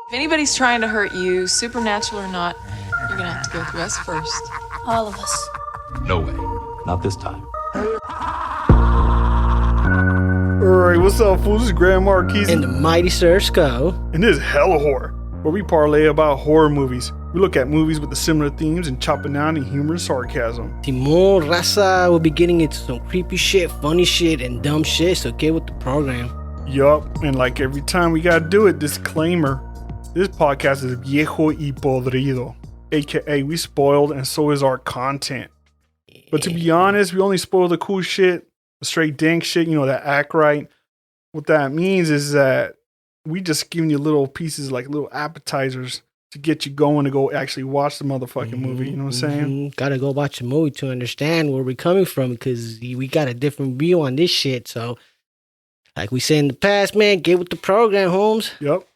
If anybody's trying to hurt you, supernatural or not, you're gonna have to go through us first. All of us. No way. Not this time. Alright, what's up, fools? This is Grand Marquis. And the mighty Sir Sco. And this is Hella Horror, where we parlay about horror movies. We look at movies with the similar themes and chop it down in humor and sarcasm. Timon Raza will be getting into some creepy shit, funny shit, and dumb shit, so get with the program. Yup, and like every time we gotta do it, disclaimer. This podcast is viejo y podrido, aka we spoiled and so is our content. But to be honest, we only spoil the cool shit, the straight dank shit, that act right. What that means is that we just giving you little pieces, like little appetizers to get you going to go actually watch the motherfucking movie. You know what I'm saying? Gotta go watch a movie to understand where we're coming from, because we got a different view on this shit. So, like we said in the past, man, get with the program, Holmes. Yep.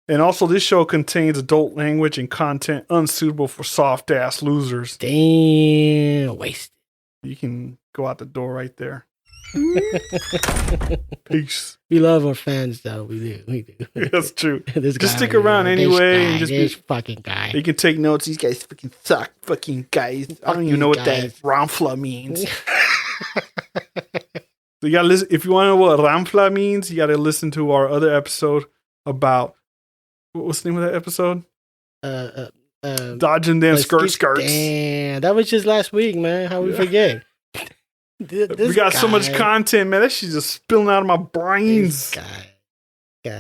And also, this show contains adult language and content unsuitable for soft-ass losers. Damn, wasted. You can go out the door right there. Peace. We love our fans, though. We do. That's true. Just just stick around anyway. And just this fucking guy. You can take notes. These guys fucking suck. Fucking guys. I don't even know what that ramfla means. So you gotta listen. If you want to know what ramfla means, you gotta listen to our other episode about, what's the name of that episode? Dodging them skirts. Damn, that was just last week, man. How we forget? We got so much content, man. That shit's just spilling out of my brains.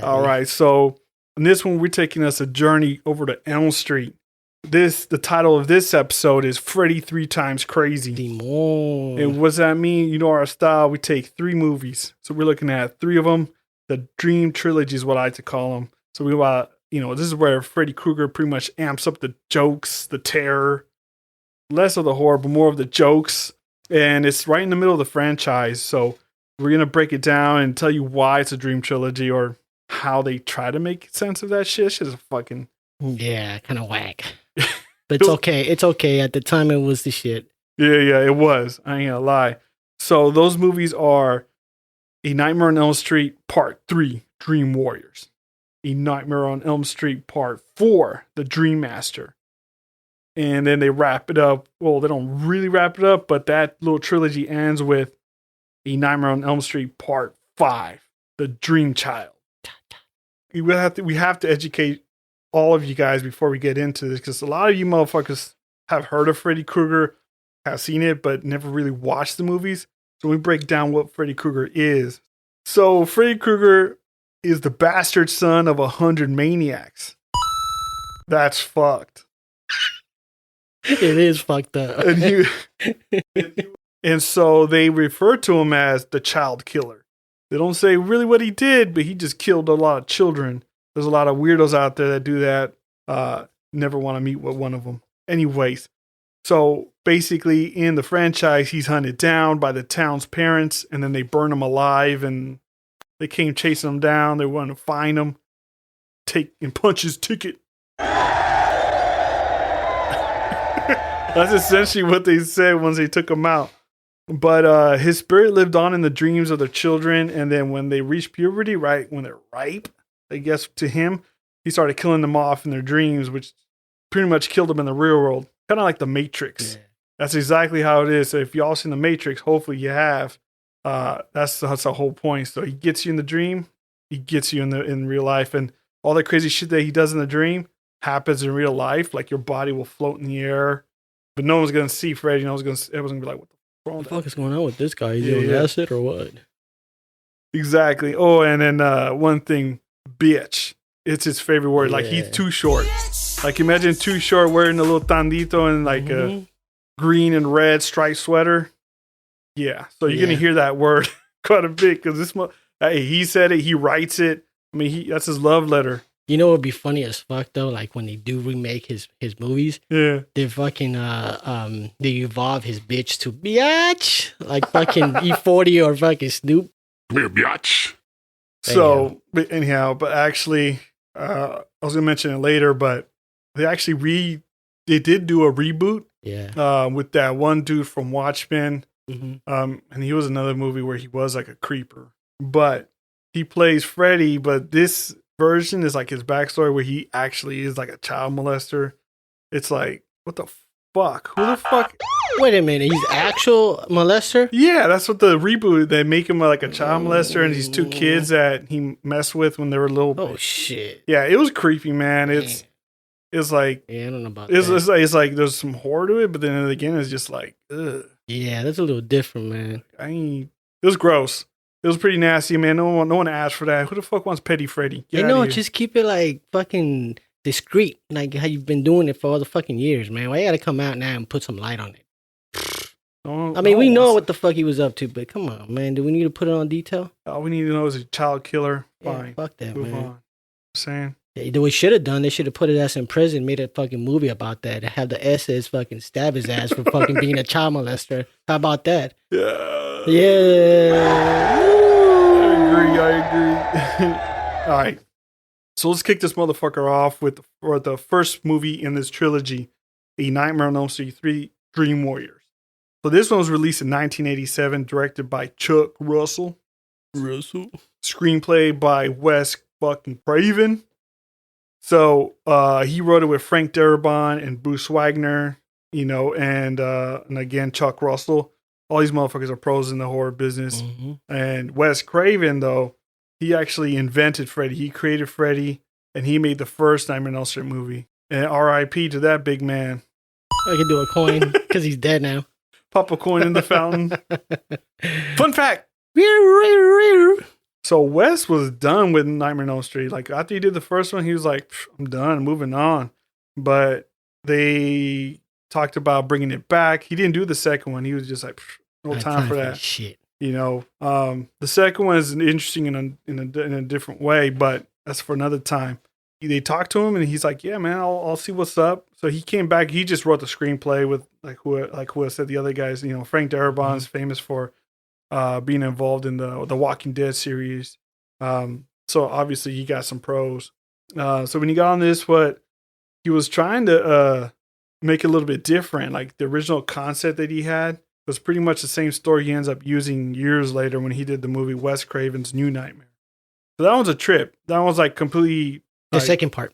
All right, so in this one, we're taking us a journey over to Elm Street. The title of this episode is Freddy 3 Times Krazy. Timon. And what does that mean? You know our style. We take 3 movies. So we're looking at 3 of them. The Dream Trilogy is what I like to call them. So we got, this is where Freddy Krueger pretty much amps up the jokes, the terror, less of the horror, but more of the jokes. And it's right in the middle of the franchise. So we're going to break it down and tell you why it's a Dream Trilogy or how they try to make sense of that shit. Shit is fucking... Yeah, kind of whack. But it's okay. It's okay. At the time, it was the shit. Yeah, it was. I ain't gonna lie. So those movies are A Nightmare on Elm Street Part 3, Dream Warriors. A Nightmare on Elm Street Part 4, The Dream Master. And then they wrap it up. Well, they don't really wrap it up, but that little trilogy ends with A Nightmare on Elm Street Part 5, The Dream Child. We have to educate all of you guys before we get into this, because a lot of you motherfuckers have heard of Freddy Krueger, have seen it, but never really watched the movies. So we break down what Freddy Krueger is. So Freddy Krueger is the bastard son of 100 maniacs. That's fucked. It is fucked up. And so they refer to him as the child killer. They don't say really what he did, but he just killed a lot of children. There's a lot of weirdos out there that do that. Never want to meet with one of them. Anyways, so basically in the franchise, he's hunted down by the town's parents, and then they burn him alive, and they came chasing him down. They wanted to find him, take and punch his ticket. That's essentially what they said once they took him out. But his spirit lived on in the dreams of their children, and then when they reach puberty, right when they're ripe, I guess to him, he started killing them off in their dreams, which pretty much killed them in the real world. Kind of like the Matrix. Yeah. That's exactly how it is. So if y'all seen the Matrix, hopefully you have. That's the whole point. So he gets you in the dream, he gets you in real life, and all that crazy shit that he does in the dream happens in real life. Like your body will float in the air, but no one's gonna see Freddy. Everyone's gonna be like, "What the fuck is going on with this guy? Is he on acid or what?" Exactly. Oh, and then one thing. Bitch. It's his favorite word. Like, he's too short. Like, imagine Too Short wearing a little tandito and like a green and red striped sweater. Yeah. So you're going to hear that word quite a bit, because he said it. He writes it. I mean, that's his love letter. You know what would be funny as fuck, though? Like, when they do remake his movies, they fucking, they evolve his bitch to biatch. Like fucking E40 or fucking Snoop. Come here, biatch. So, but anyhow, but actually, I was going to mention it later, but they actually they did do a reboot. Yeah. With that one dude from Watchmen. Mm-hmm. And he was another movie where he was like a creeper. But he plays Freddy, but this version is like his backstory where he actually is like a child molester. It's like, what the fuck? Who the fuck? Wait a minute, he's actual molester? Yeah, that's what the reboot. They make him like a child molester, and these two kids that he messed with when they were little. Oh shit! Yeah, it was creepy, man. It's like, yeah, I don't know about it's that. it's like there's some horror to it, but then again, it's just like, ugh. Yeah, that's a little different, man. It was gross. It was pretty nasty, man. No one asked for that. Who the fuck wants Petty Freddy? Get You outta know, here. just keep it like fucking discreet, like how you've been doing it for all the fucking years, man. Why you gotta come out now and put some light on it? I mean, we know what the fuck he was up to, but come on, man. Do we need to put it on detail? All we need to know is a child killer. Fine. Yeah, fuck that, Move man. on. Saying. What we should have done, they should have put his ass in prison, made a fucking movie about that, and have the SS fucking stab his ass for fucking being a child molester. How about that? Yeah. Yeah. I agree. All right. So let's kick this motherfucker off with the first movie in this trilogy, A Nightmare on Elm Street 3, Dream Warriors. So this one was released in 1987, directed by Chuck Russell. Screenplay by Wes fucking Craven. So he wrote it with Frank Darabont and Bruce Wagner, and again Chuck Russell. All these motherfuckers are pros in the horror business. Mm-hmm. And Wes Craven, though, he actually invented Freddy. He created Freddy, and he made the first Nightmare on Elm Street movie. And R.I.P. to that big man. I could do a coin because he's dead now. Pop a coin in the fountain. Fun fact. So Wes was done with Nightmare on Elm Street. Like after he did the first one, he was like, I'm done, moving on. But they talked about bringing it back. He didn't do the second one. He was just like, no time for that. Shit. The second one is interesting in a different way, but that's for another time. They talked to him and he's like, yeah, man, I'll see what's up. So he came back. He just wrote the screenplay with who I said the other guys. Frank Darabont's famous for being involved in the Walking Dead series. So obviously he got some pros. So when he got on this, what he was trying to make it a little bit different. Like the original concept that he had was pretty much the same story he ends up using years later when he did the movie Wes Craven's New Nightmare. So that one's a trip. That one's like completely... The second part.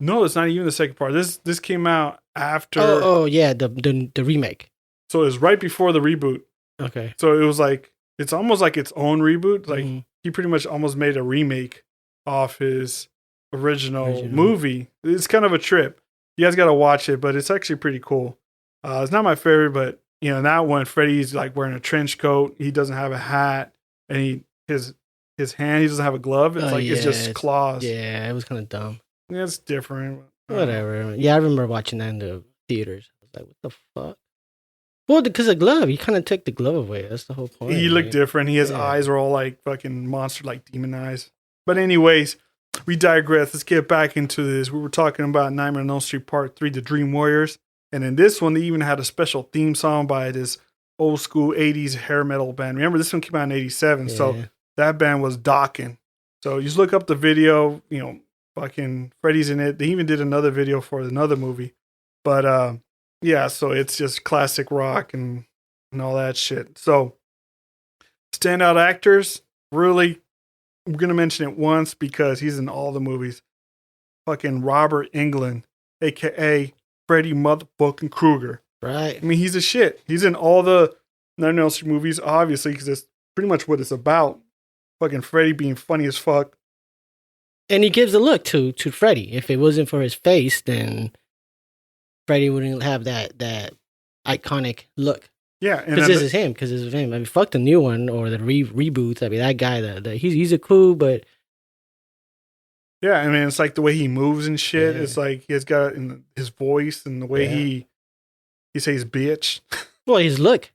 No, it's not even the second part. This came out after... Oh yeah, the remake. So it was right before the reboot. Okay. So it was like... It's almost like its own reboot. Like he pretty much almost made a remake off his original movie. It's kind of a trip. You guys got to watch it, but it's actually pretty cool. It's not my favorite, but in that one, Freddy's like wearing a trench coat. He doesn't have a hat, and his hand, he doesn't have a glove. It's it's just claws. Yeah, it was kind of dumb. Yeah, it's different. Whatever. Yeah, I remember watching that in the theaters. I was like, what the fuck? Well, because of glove, he kind of took the glove away. That's the whole point. He looked different. His eyes were all like fucking monster, like demon eyes. But anyways, we digress. Let's get back into this. We were talking about Nightmare on Elm Street Part 3, The Dream Warriors. And in this one, they even had a special theme song by this old school 80s hair metal band. Remember, this one came out in 87. So that band was Dokken. So you just look up the video, fucking Freddy's in it. They even did another video for another movie. But yeah, so it's just classic rock and all that shit. So standout actors, really, we're going to mention it once because he's in all the movies. Fucking Robert Englund, a.k.a. Freddy motherfucking Krueger. Right. I mean, he's a shit. He's in all the Nightmare on Elm Street movies, obviously, because that's pretty much what it's about. Fucking Freddy being funny as fuck. And he gives a look to Freddy. If it wasn't for his face, then Freddy wouldn't have that iconic look. Yeah. Because this is him. Because this is him. I mean, fuck the new one or the reboots. I mean, that guy, he's a cool, but... Yeah, I mean, it's like the way he moves and shit. Yeah. It's like he has got it in his voice and the way he says bitch. Well, his look.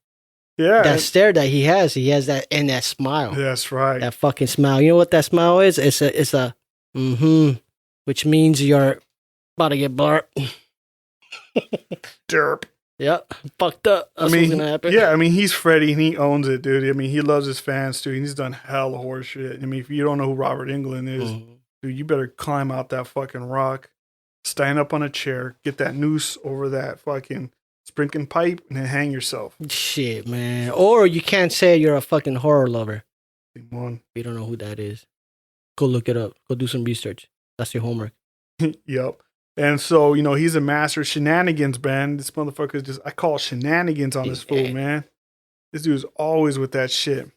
Yeah. That stare that he has that, and that smile. That's right. That fucking smile. You know what that smile is? It's a which means you're about to get barked. Derp. Yep. Fucked up. That's what's gonna happen. Yeah, I mean, he's Freddy and he owns it, dude. I mean, he loves his fans, too. He's done hella horse shit. I mean, if you don't know who Robert Englund is, dude, you better climb out that fucking rock, stand up on a chair, get that noose over that fucking sprinkling pipe, and then hang yourself. Shit, man. Or you can't say you're a fucking horror lover. One. You don't know who that is. Go look it up. Go do some research. That's your homework. Yep. And so, he's a master of shenanigans, man. This motherfucker just, I call shenanigans on this fool, man. This dude's always with that shit.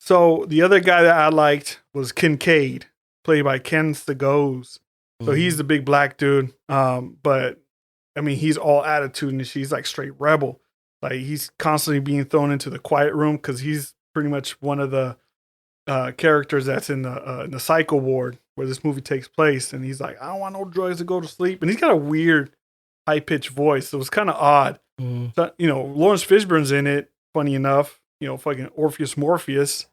So the other guy that I liked was Kincaid, played by Ken Stegos. So he's the big black dude. But I mean, he's all attitude and she's like straight rebel. Like he's constantly being thrown into the quiet room because he's pretty much one of the characters that's in the psycho ward where this movie takes place. And he's like, I don't want no drugs to go to sleep. And he's got a weird high pitched voice. So it was kind of odd. So, Lawrence Fishburne's in it. Funny enough, fucking Orpheus Morpheus.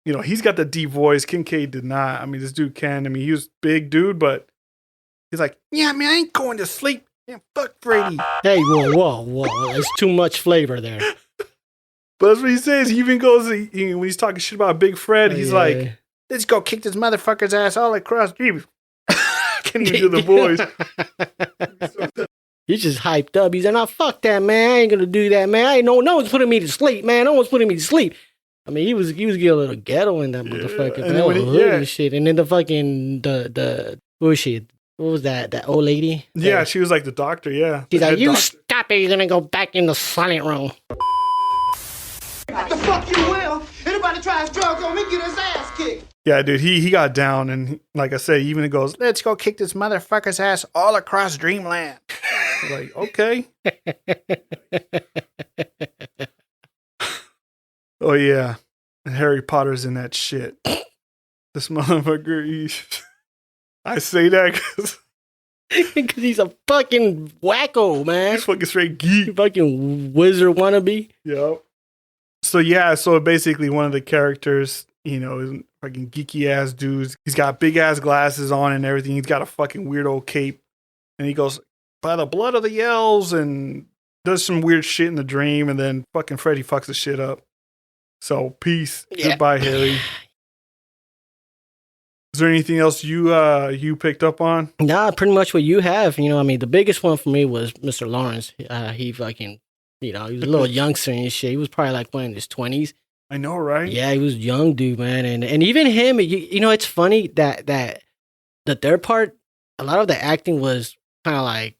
He's got the deep voice. Kincaid did not. I mean, this dude can. I mean, he was big dude, but he's like, yeah, man, I ain't going to sleep. Yeah, fuck Freddy. Hey, whoa. There's too much flavor there. But that's what he says. He even goes, when he's talking shit about Big Fred, he's like, let's go kick this motherfucker's ass all across the Can't even do the voice. He's just hyped up. He's like, no, fuck that, man. I ain't gonna do that, man. No one's putting me to sleep, man. No one's putting me to sleep. I mean, he was getting a little ghetto in that motherfucker. And then and shit. And then the fucking what was she? What was that? That old lady? Yeah, she was like the doctor. Yeah, she's like, you stop it. You're gonna go back in the silent room. The fuck you will. Anybody tries drugs on me, get his ass kicked. Yeah, dude, he got down, and like I said, even it goes, let's go kick this motherfucker's ass all across Dreamland. Like, okay. Oh yeah, and Harry Potter's in that shit. This motherfucker, I say that because he's a fucking wacko, man. He's fucking straight geek. Fucking wizard wannabe. Yep. So basically one of the characters, is fucking geeky ass dudes. He's got big ass glasses on and everything. He's got a fucking weird old cape. And he goes, by the blood of the elves, and does some weird shit in the dream, and then fucking Freddy fucks the shit up. So peace. Yeah. Goodbye, Harry. Is there anything else you picked up on? Nah, pretty much what you have. I mean, the biggest one for me was Mr. Lawrence. He fucking, he was a little youngster and shit. He was probably like in his 20s. I know, right? Yeah, he was a young dude, man. And even him, it's funny that the third part, a lot of the acting was kind of like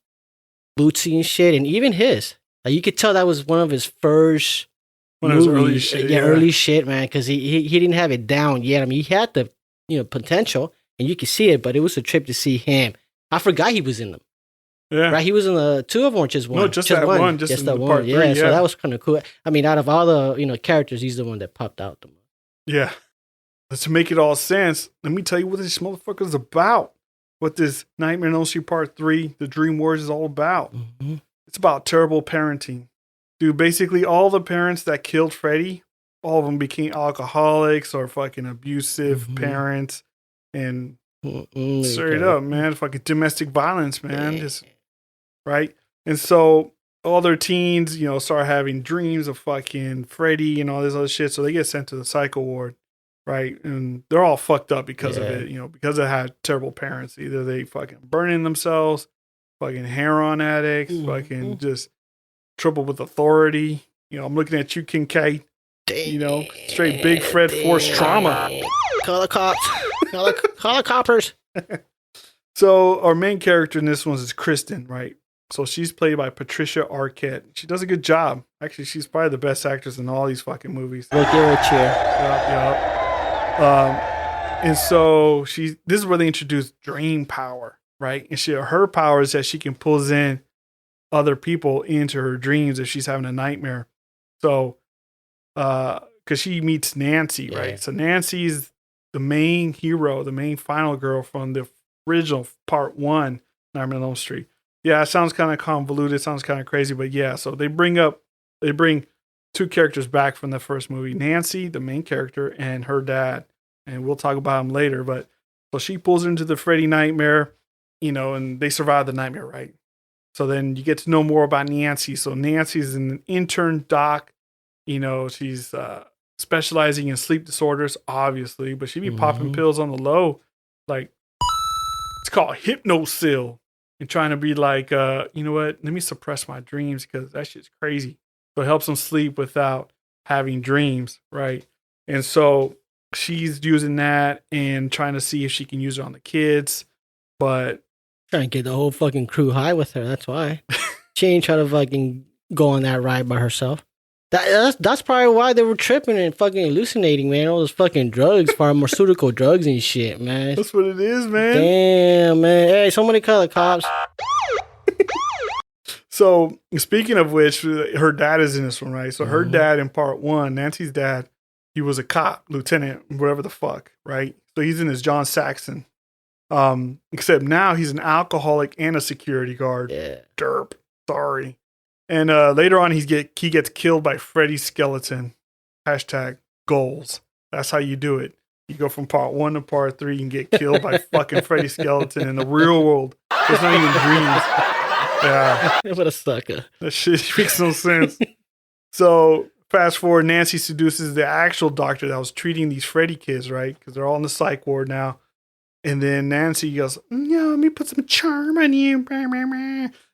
bootsy and shit. And even his, like, you could tell that was one of his first movies. Early shit. Yeah, early shit, man. Because he didn't have it down yet. I mean, he had the potential, and you could see it, but it was a trip to see him. I forgot he was in them. Yeah. Right? He was in the two of them or just one? No, just that one. Just the one. Part 3, yeah, so that was kind of cool. I mean, out of all the, characters, he's the one that popped out the most. Yeah. To make it all sense, let me tell you what this motherfucker's about. What this Nightmare on Elm Street Part 3, The Dream Wars, is all about. Mm-hmm. It's about terrible parenting. Dude, basically all the parents that killed Freddy, all of them became alcoholics or fucking abusive parents. And straight up, man, fucking domestic violence, man. Just, right? And so all their teens, start having dreams of fucking Freddy and all this other shit. So they get sent to the psycho ward, right? And they're all fucked up because of it, because they had terrible parents. Either they fucking burning themselves, fucking heroin addicts, fucking just trouble with authority. I'm looking at you, Kincaid. Straight Big Fred force trauma. Call the cops. Call the coppers. So our main character in this one is Kristen, right? So she's played by Patricia Arquette. She does a good job. Actually, she's probably the best actress in all these fucking movies. We'll give her a cheer. Yep. And so this is where they introduce dream power, right? And her power is that she can pull in other people into her dreams if she's having a nightmare. So, because she meets Nancy, right? So Nancy's the main hero, the main final girl from the original Part 1, Nightmare on Elm Street. Yeah, it sounds kind of convoluted, sounds kind of crazy, but yeah. So they bring two characters back from the first movie: Nancy, the main character, and her dad. And we'll talk about him later. But so she pulls into the Freddy nightmare, and they survive the nightmare, right? So then you get to know more about Nancy. So Nancy's an intern doc. She's specializing in sleep disorders, obviously, but she be popping pills on the low. Like, it's called Hypnosil. And trying to be like, you know what? Let me suppress my dreams because that shit's crazy. So it helps them sleep without having dreams, right? And so she's using that and trying to see if she can use it on the kids. But Trying to get the whole fucking crew high with her. That's why. She ain't trying to fucking go on that ride by herself. That's probably why they were tripping and fucking hallucinating, man. All those fucking drugs, pharmaceutical drugs and shit, man. that's what it is, man. Damn, man. Hey, somebody call the cops. So speaking of which, her dad is in this one, right? So her dad in part 1, Nancy's dad, he was a cop, lieutenant, whatever the fuck, right? So he's in his John Saxon. Except now he's an alcoholic and a security guard. Yeah. Derp. Sorry. And later on, he gets killed by Freddy's skeleton. Hashtag goals. That's how you do it. You go from part 1 to part 3 and get killed by fucking Freddy's skeleton in the real world. It's not even dreams. Yeah. What a sucker. That shit makes no sense. So fast forward, Nancy seduces the actual doctor that was treating these Freddy kids, right? Because they're all in the psych ward now. And then Nancy goes, "Yeah, let me put some charm on you."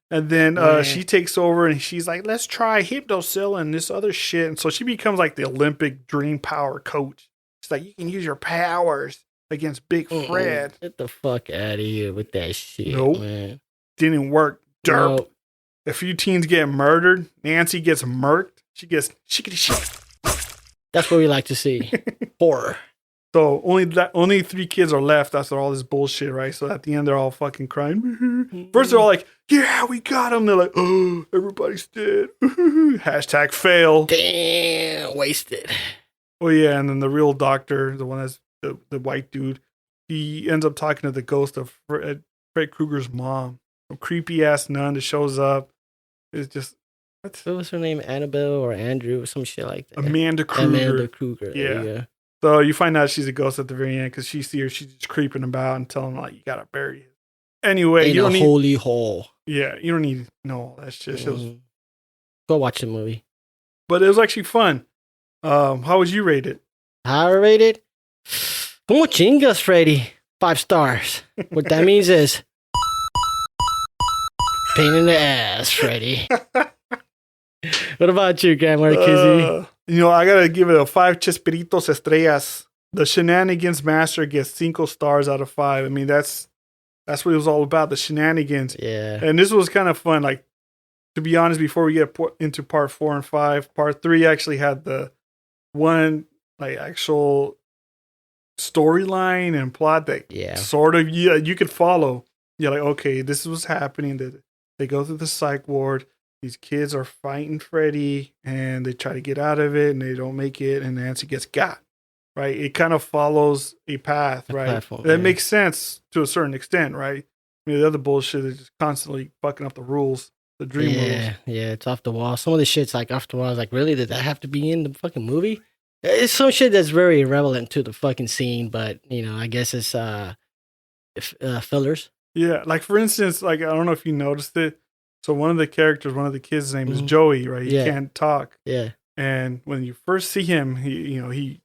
And then she takes over and she's like, "Let's try Hypnocil and this other shit." And so she becomes like the Olympic dream power coach. She's like, "You can use your powers against Big Fred." Get the fuck out of here with that shit, Nope. man. Didn't work. Derp. Nope. A few teens get murdered. Nancy gets murked. She gets shickety shit. That's what we like to see. Horror. So only 3 kids are left after all this bullshit, right? So at the end, they're all fucking crying. First, they're all like, "Yeah, we got him." They're like, "Oh, everybody's dead." Hashtag fail. Damn, wasted. Oh yeah, and then the real doctor, the one that's the white dude, he ends up talking to the ghost of Fred Krueger's mom. Some creepy ass nun that shows up. It's just What was her name? Annabelle or Andrew or some shit like that. Amanda Krueger. Amanda Krueger. Yeah. So you find out she's a ghost at the very end because she's just creeping about and telling like you gotta bury it. Anyway, In you a don't need holy hole. you don't need to know all that shit. It was- Go watch the movie. but it was actually fun. How would you rate it? How rated? Como chingas, Freddy. 5 stars. What that means is pain in the ass, Freddy. What about you, Grandma Kizzy? I gotta give it a 5 Chespiritos Estrellas. The Shenanigans Master gets 5 stars out of 5. I mean, that's what it was all about, the shenanigans. Yeah. And this was kind of fun. Like, to be honest, before we get into part 4 and 5, part 3 actually had the one like actual storyline and plot that sort of you could follow. You're like, okay, this is what's happening. That they go through the psych ward. These kids are fighting Freddy and they try to get out of it and they don't make it and Nancy gets got. Right? It kind of follows a path, right? Platform, that makes sense to a certain extent, right? I mean, the other bullshit is just constantly fucking up the rules, the dream rules. Yeah, it's off the wall. Some of the shit's like off the wall. Like, really? Did that have to be in the fucking movie? It's some shit that's very irrelevant to the fucking scene, but, I guess it's fillers. Yeah, like for instance, like I don't know if you noticed it. So one of the characters, one of the kids' name is Joey, right? He can't talk. Yeah. And when you first see him, he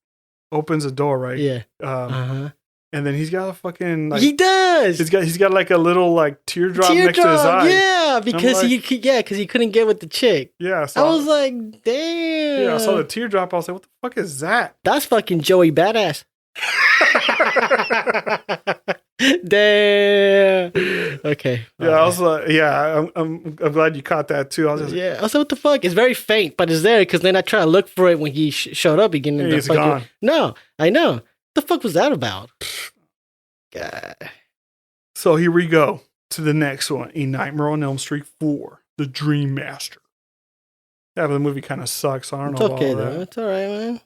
opens a door, right? Yeah. And then he's got a fucking like he does. He's got like a little like teardrop next to his eye. Yeah, because he couldn't get with the chick. Yeah. So I was like, damn. Yeah, I saw the teardrop. I was like, what the fuck is that? That's fucking Joey Badass. Damn. Okay. Yeah, I was like, I'm glad you caught that too. I was I was like, what the fuck? It's very faint, but it's there because then I try to look for it when he showed up again. He's gone. No, I know. What the fuck was that about? God. So here we go to the next one: A Nightmare on Elm Street 4: The Dream Master. Yeah, but the movie kind of sucks. So I don't know. It's okay though. It's all right, man.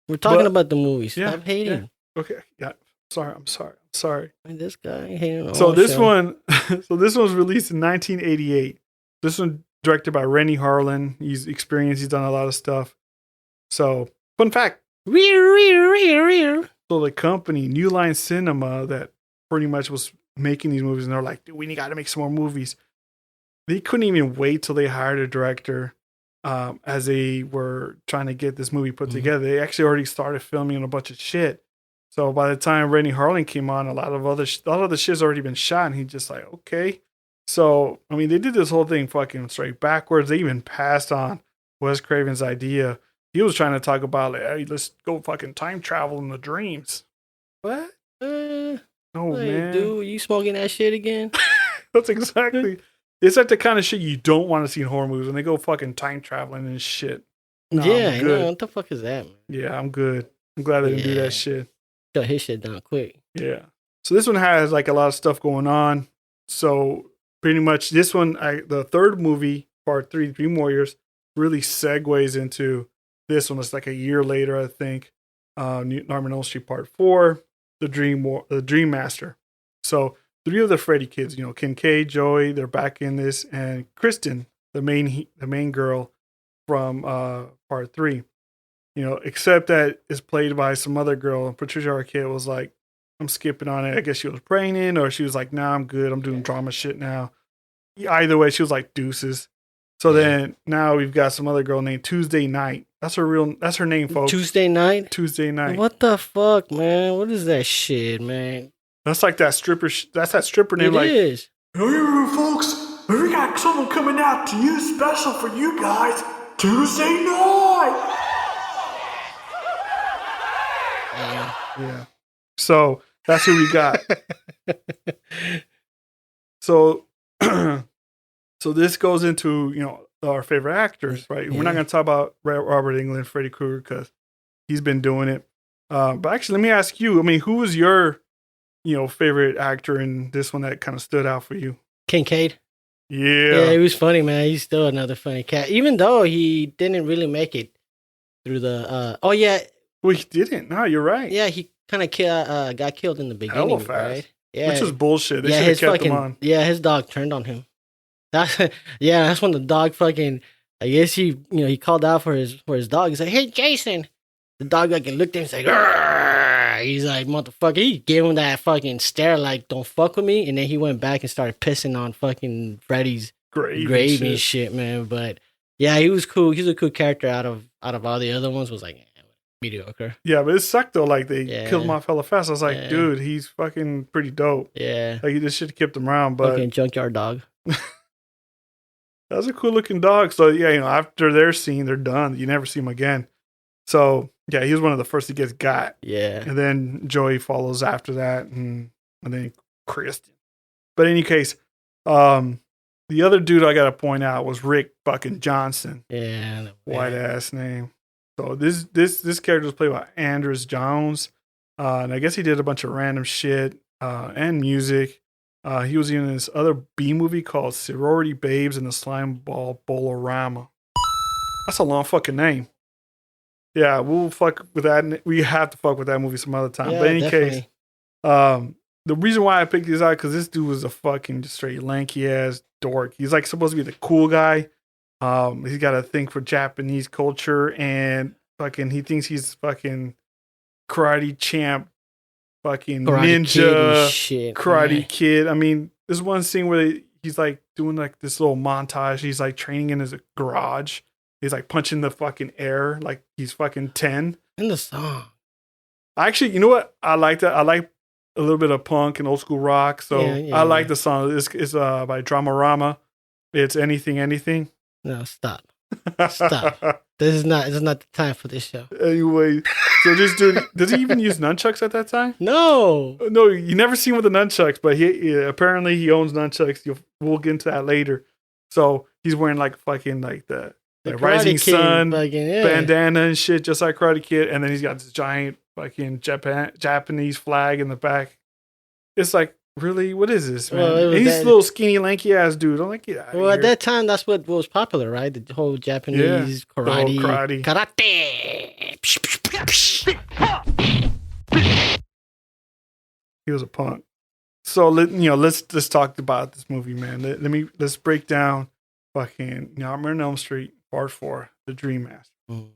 We're talking about the movie. Stop hating. Yeah. Okay. Yeah. I'm sorry. This guy hating. So this one was released in 1988. This one directed by Rennie Harlan. He's experienced. He's done a lot of stuff. So fun fact. So the company, New Line Cinema, that pretty much was making these movies, and they're like, dude, we got to make some more movies. They couldn't even wait till they hired a director. As they were trying to get this movie put together, they actually already started filming a bunch of shit. So by the time Rennie Harlan came on, a lot of the shit's already been shot, and he's just like, okay. So I mean, they did this whole thing fucking straight backwards. They even passed on Wes Craven's idea he was trying to talk about like, hey, let's go fucking time travel in the dreams. What? No, Hey, man. dude, you smoking that shit again? That's exactly. It's like the kind of shit you don't want to see in horror movies when they go fucking time traveling and shit. No, yeah, I'm I good. know. What the fuck is that, man? Yeah, I'm good. I'm glad they didn't do Yeah. that shit. Shut his shit down quick. Yeah. So this one has like a lot of stuff going on. So pretty much this one, the third movie, part 3, Dream Warriors, really segues into this one. It's like a year later, I think. Nightmare on Elm Street Part 4, the Dream Master. So 3 of the Freddy kids, Kincaid, Joey, they're back in this, and Kristen, the main girl from Part 3. Except that it's played by some other girl. And Patricia Arquette was like, I'm skipping on it. I guess she was pregnant, or she was like, nah, I'm good. I'm doing drama shit now. Either way, she was like, deuces. So then now we've got some other girl named Tuesday Night. That's her name, folks. Tuesday night? Tuesday Night. What the fuck, man? What is that shit, man? That's like that stripper. That's that stripper name. It is. Hey, folks, we got someone coming out to you special for you guys. Tuesday night. Yeah. So that's who we got. So, so this goes into our favorite actors, right? Yeah. We're not going to talk about Robert Englund, Freddy Krueger, because he's been doing it. But actually, let me ask you. I mean, who was your favorite actor in this one that kind of stood out for you? Kincaid. Yeah, Yeah, he was funny, man. He's still another funny cat. Even though he didn't really make it through the well, he didn't. No, you're right. yeah, he kind of got killed in the beginning, Hella fast. right? Yeah, Which was bullshit. They yeah, should have kept him on. Yeah, his dog turned on him. That's when the dog fucking. I guess he called out for his dog. He's like, "Hey, Jason." The dog looked at him. He's like, "Arr!" He's like, "Motherfucker." He gave him that fucking stare, like, "Don't fuck with me." And then he went back and started pissing on fucking Freddy's grave and shit, man. But yeah, he was cool. He's a cool character out of all the other ones. Was like mediocre. Yeah, but it sucked though. Like they killed him off hella fast. I was like, dude, he's fucking pretty dope. Yeah, like you just should have kept him around. But fucking junkyard dog. That was a cool looking dog. So yeah, after their scene, they're done. You never see him again. So yeah, he was one of the first to get got. Yeah, and then Joey follows after that, and then Kristen. But in any case, the other dude I gotta point out was Rick fucking Johnson. Yeah, white ass name. So this character was played by Andrews Jones, and I guess he did a bunch of random shit and music. He was in this other B movie called Sorority Babes and the Slime Ball Bolorama. That's a long fucking name. Yeah, we'll fuck with that. We have to fuck with that movie some other time. Yeah, but in any definitely. case, the reason why I picked these out because this dude was a fucking just straight lanky ass dork. He's like supposed to be the cool guy. He's got a thing for Japanese culture and fucking he thinks he's fucking karate champ, fucking Karate ninja, shit, karate man. kid. I mean, there's one scene where he's like doing like this little montage. He's like training in his garage. He's like punching the fucking air like he's fucking 10. In the song. Actually, you know what? I like that. I like a little bit of punk and old school rock. So I like the song. It's by Dramarama. It's Anything. No, stop. Stop. This is not the time for this show. Anyway, so this dude, does he even use nunchucks at that time? No. No, you never see him with the nunchucks, but he apparently he owns nunchucks. We'll get into that later. So he's wearing like fucking like the Rising Karate Kid Sun fucking, bandana and shit, just like Karate Kid. And then he's got this giant fucking Japanese flag in the back. It's like, really? What is this, man? Well, He's a little skinny, lanky ass dude. I'm like, get out of Well, here. at that time, that's what was popular, right? The whole Japanese karate. The whole karate. He was a punk. So let's just talk about this movie, man. Let's break down fucking Nightmare on Elm Street Part 4, The Dream Master. Mm.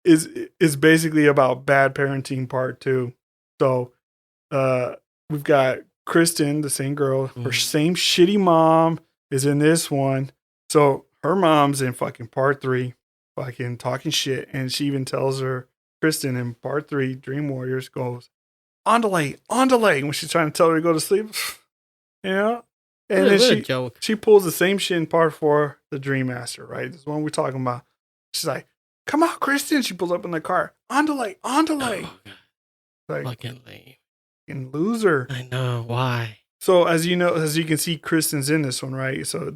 Is basically about bad parenting Part 2. So we've got Kristen, the same girl, her same shitty mom is in this one. So her mom's in fucking Part 3, fucking talking shit, and she even tells her Kristen in Part 3, Dream Warriors, goes, "Andale, when she's trying to tell her to go to sleep." And then she pulls the same shit in Part 4, The Dream Master, right? This is one we're talking about. She's like, come on, Kristen. She pulls up in the car. Andale. Like, Fucking lame. fucking loser. I know. Why? So as you know, as you can see, Kristen's in this one, right? So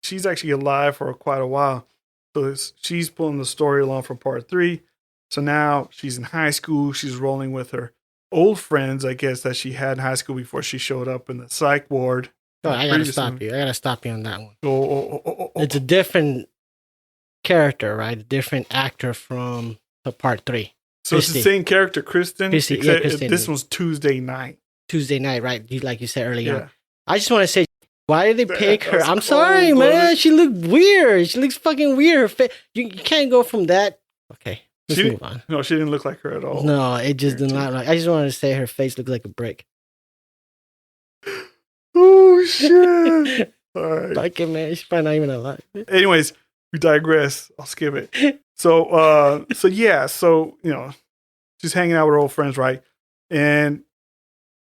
she's actually alive for quite a while. So she's pulling the story along for part 3. So now she's in high school. She's rolling with her old friends, I guess, that she had in high school before she showed up in the psych ward. Oh, I gotta stop you. I gotta stop you on that one. Oh. It's a different character, right? A different actor from the part 3. So It's the same character, Kristen. Kristen. This one's Tuesday night. Tuesday night, right? Like you said earlier. Yeah. I just want to say, why did they pick her? I'm cold, sorry, buddy. man. She looked weird. She looks fucking weird. You can't go from that. Okay, let's move on. No, she didn't look like her at all. No, it just did not look. I just wanted to say her face looked like a brick. Oh, shit. All right. Like it, man. She's probably not even alive. Anyways, we digress. I'll skip it. So she's hanging out with her old friends, right? And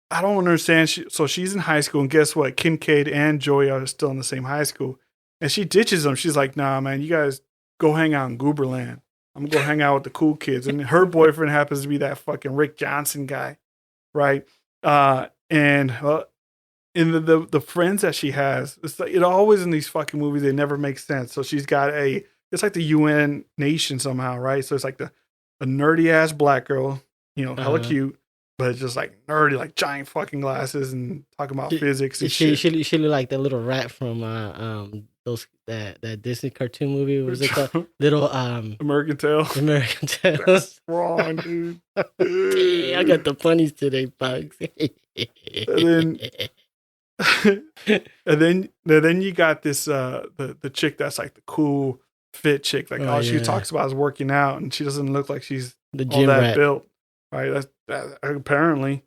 I don't understand. So she's in high school, and guess what? Kincaid and Joey are still in the same high school. And she ditches them. She's like, nah, man, you guys go hang out in Gooberland. I'm going to go hang out with the cool kids. And her boyfriend happens to be that fucking Rick Johnson guy, right? And the friends that she has, it's like, it always in these fucking movies, they never make sense. So she's got it's like the UN nation somehow, right? So it's like a nerdy ass black girl, hella cute. But it's just like nerdy, like giant fucking glasses and talking about physics and shit. She looked like the little rat from that Disney cartoon movie. What was it called? Little American Tail. American Tail. That's wrong, dude. I got the funnies today, Bugs. and then you got this the chick that's like the cool fit chick. Like all she talks about is working out, and she doesn't look like she's the all gym that rat. built. Right, that's apparently,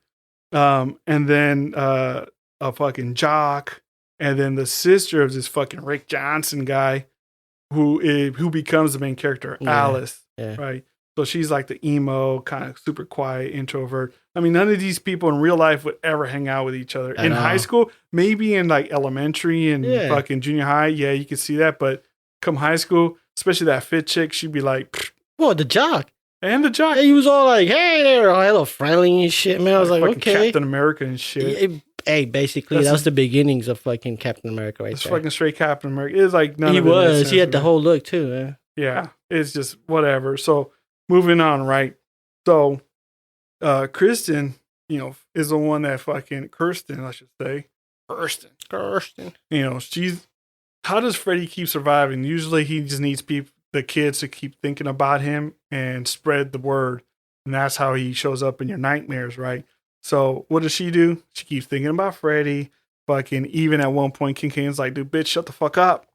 and then a fucking jock, and then the sister of this fucking Rick Johnson guy, who becomes the main character, Alice. Yeah. Right, so she's like the emo kind of super quiet introvert. I mean, none of these people in real life would ever hang out with each other. In high school, maybe in like elementary and fucking junior high, yeah, you could see that. But come high school, especially that fit chick, she'd be like, pfft. Well, the jock. And the jock. He was all like, hey there, all hella friendly and shit, man. I was like, okay. Captain America and shit. Basically, that was the beginnings of fucking Captain America right there. Fucking straight Captain America. It was like none he of it. was. He had the whole look too, man. Yeah. It's just whatever. So moving on, right? So Kristen, is the one that fucking Kirsten, I should say. Kirsten. How does Freddy keep surviving? Usually he just needs the kids to keep thinking about him and spread the word. And that's how he shows up in your nightmares, right? So what does she do? She keeps thinking about Freddy. Fucking even at one point, Kincaid's like, dude, bitch, shut the fuck up.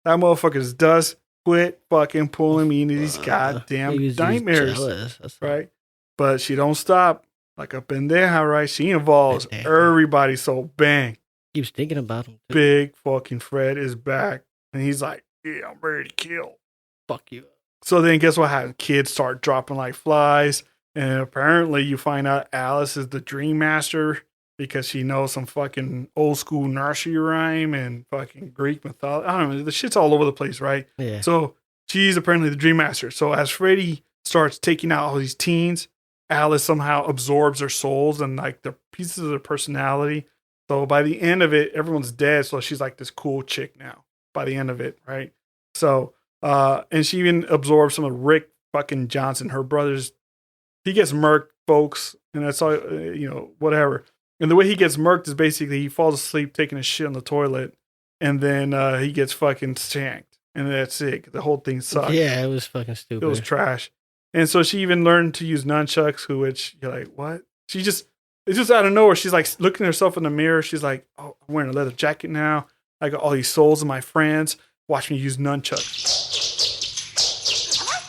That motherfucker just does quit fucking pulling me into these goddamn nightmares. Right? But she don't stop. Like up in there, right? She involves everybody. So bang. Keeps thinking about him. Too. Big fucking Fred is back. And he's like, yeah, I'm ready to kill. Fuck you. So then guess what happens? Kids start dropping like flies. And apparently you find out Alice is the Dream Master because she knows some fucking old school nursery rhyme and fucking Greek mythology. I don't know. The shit's all over the place, right? Yeah. So she's apparently the Dream Master. So as Freddy starts taking out all these teens, Alice somehow absorbs their souls and like the pieces of their personality. So by the end of it, everyone's dead. So she's like this cool chick now by the end of it, right? So, and she even absorbs some of Rick fucking Johnson, her brother's. He gets murked, folks, and that's all, whatever. And the way he gets murked is basically he falls asleep taking a shit on the toilet, and then he gets fucking shanked. And that's it. The whole thing sucked. Yeah, it was fucking stupid. It was trash. And so she even learned to use nunchucks, which you're like, what? It's just out of nowhere. She's like looking at herself in the mirror. She's like, oh, I'm wearing a leather jacket now. I got all these souls of my friends. Watch me use nunchucks.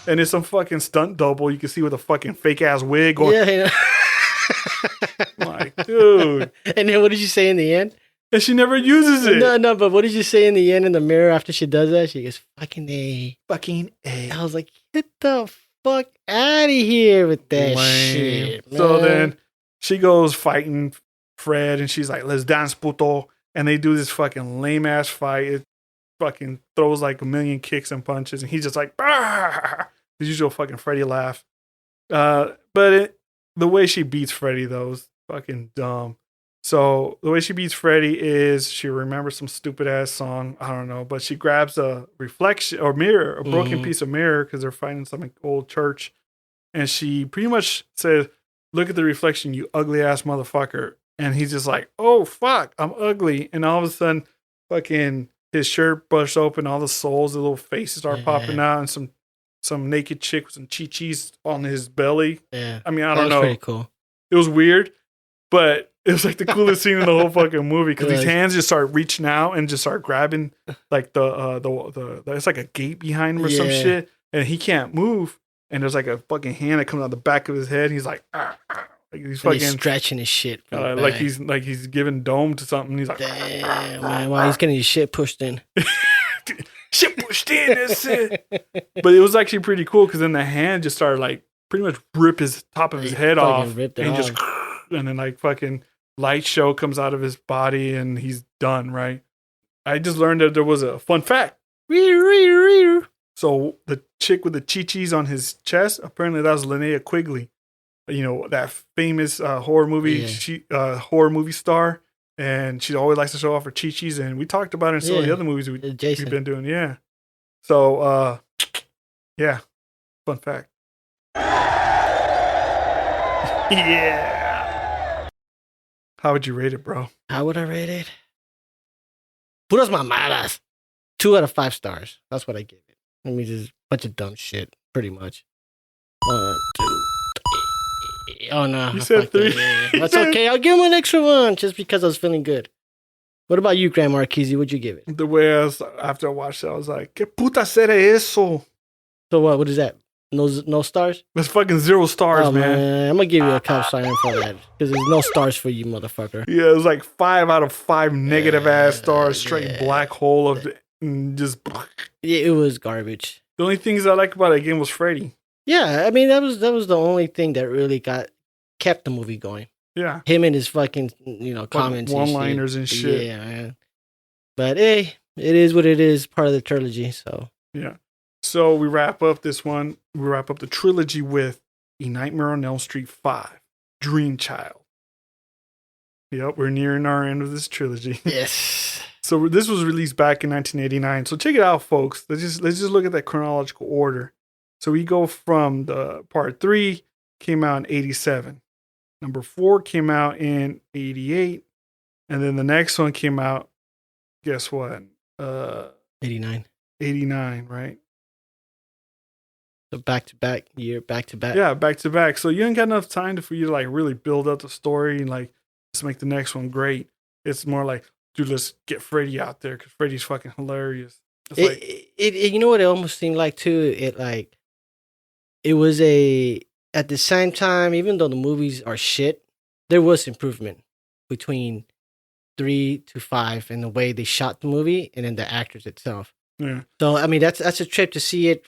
And it's some fucking stunt double you can see with a fucking fake ass wig on. Yeah. Like, dude. And then what did you say in the end? And she never uses it. No, but what did you say in the end in the mirror after she does that? She goes, fucking A. Fucking A. I was like, get the fuck out of here with that shit, man. So then she goes fighting Fred and she's like, let's dance, puto. And they do this fucking lame ass fight. It fucking throws like a million kicks and punches. And he's just like, bah! his usual fucking Freddy laugh. But the way she beats Freddy though is fucking dumb. So the way she beats Freddy is she remembers some stupid ass song. I don't know, but she grabs a reflection or mirror, a broken piece of mirror because they're fighting some old church, and she pretty much says, "Look at the reflection, you ugly ass motherfucker." And he's just like, "Oh fuck, I'm ugly." And all of a sudden, fucking his shirt busts open, all the souls, the little faces are popping out, and some naked chick with some chi-chis on his belly. Yeah, I mean, I don't know. Pretty cool. It was weird, but it was like the coolest scene in the whole fucking movie because these hands just start reaching out and just start grabbing like the it's like a gate behind him or some shit, and he can't move. And there's like a fucking hand that comes out the back of his head. And he's like, like he's fucking stretching his shit, like he's giving dome to something. He's like, damn, man, while he's getting his shit pushed in. Shit pushed in. That's it. But it was actually pretty cool because then the hand just started like pretty much rip his top of his head off, and just and then like fucking light show comes out of his body and he's done. Right. I just learned that there was a fun fact. So the chick with the chi-chis on his chest, apparently that was Linnea Quigley. You know, that famous horror movie horror movie star. And she always likes to show off her chi-chis. And we talked about it in some of the other movies we've been doing. Yeah. So, yeah. Fun fact. Yeah. How would you rate it, bro? How would I rate it? Puras mamadas. 2 out of 5 stars. That's what I give it. I mean, just a bunch of dumb shit, pretty much. 1, 2, 3. Oh, no. You said 3. That's okay. I'll give him an extra one just because I was feeling good. What about you, Grandma Marquise? What'd you give it? The way after I watched it, I was like, ¿Qué puta serie eso? So what is that? No stars? That's fucking 0 stars, man. I'm going to give you a cop sign for that because there's no stars for you, motherfucker. Yeah, it was like 5 out of 5 negative ass stars, straight black hole of just. Yeah, it was garbage. The only things I like about it again was Freddy. Yeah, I mean that was the only thing that really kept the movie going. Yeah, him and his fucking comments, one-liners and shit. Yeah, man. But hey, it is what it is. Part of the trilogy. So yeah. So we wrap up this one. We wrap up the trilogy with A Nightmare on Elm Street 5, Dream Child. Yep, we're nearing our end of this trilogy. Yes. So this was released back in 1989. So check it out, folks. Let's just look at that chronological order. So we go from the part 3 came out in 87. Number 4 came out in 88. And then the next one came out, guess what? 89. 89, right? So back to back. Yeah, back to back. So you ain't got enough time for you to like really build up the story and like let's make the next one great. It's more like, dude, let's get Freddy out there because Freddy's fucking hilarious. It you know what it almost seemed like too? It was at the same time, even though the movies are shit, there was improvement between 3 to 5 in the way they shot the movie and then the actors itself. Yeah. So I mean that's a trip to see it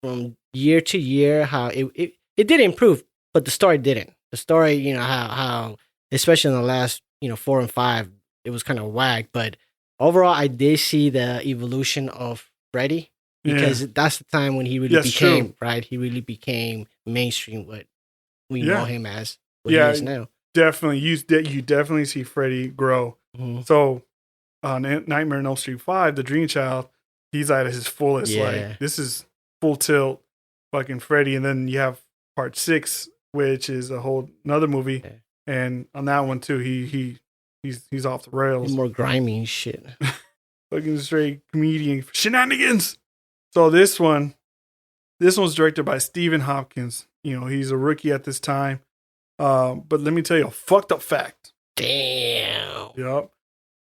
from year to year how it did improve, but the story didn't. The story, you know, how especially in the last, 4 and 5, it was kind of whack, but overall I did see the evolution of Freddy because that's the time when he really became right. He really became mainstream what we know him as. What he is now. Definitely, you definitely see Freddy grow. Mm-hmm. So on Nightmare on Elm Street 5, the Dream Child, he's at his fullest. Yeah. Like this is full tilt, fucking Freddy, and then you have part 6, which is a whole another movie, and on that one too, he's off the rails. He's more grimy and shit. Fucking straight comedian shenanigans. So this one's directed by Stephen Hopkins. He's a rookie at this time. But let me tell you a fucked up fact. Damn. Yep.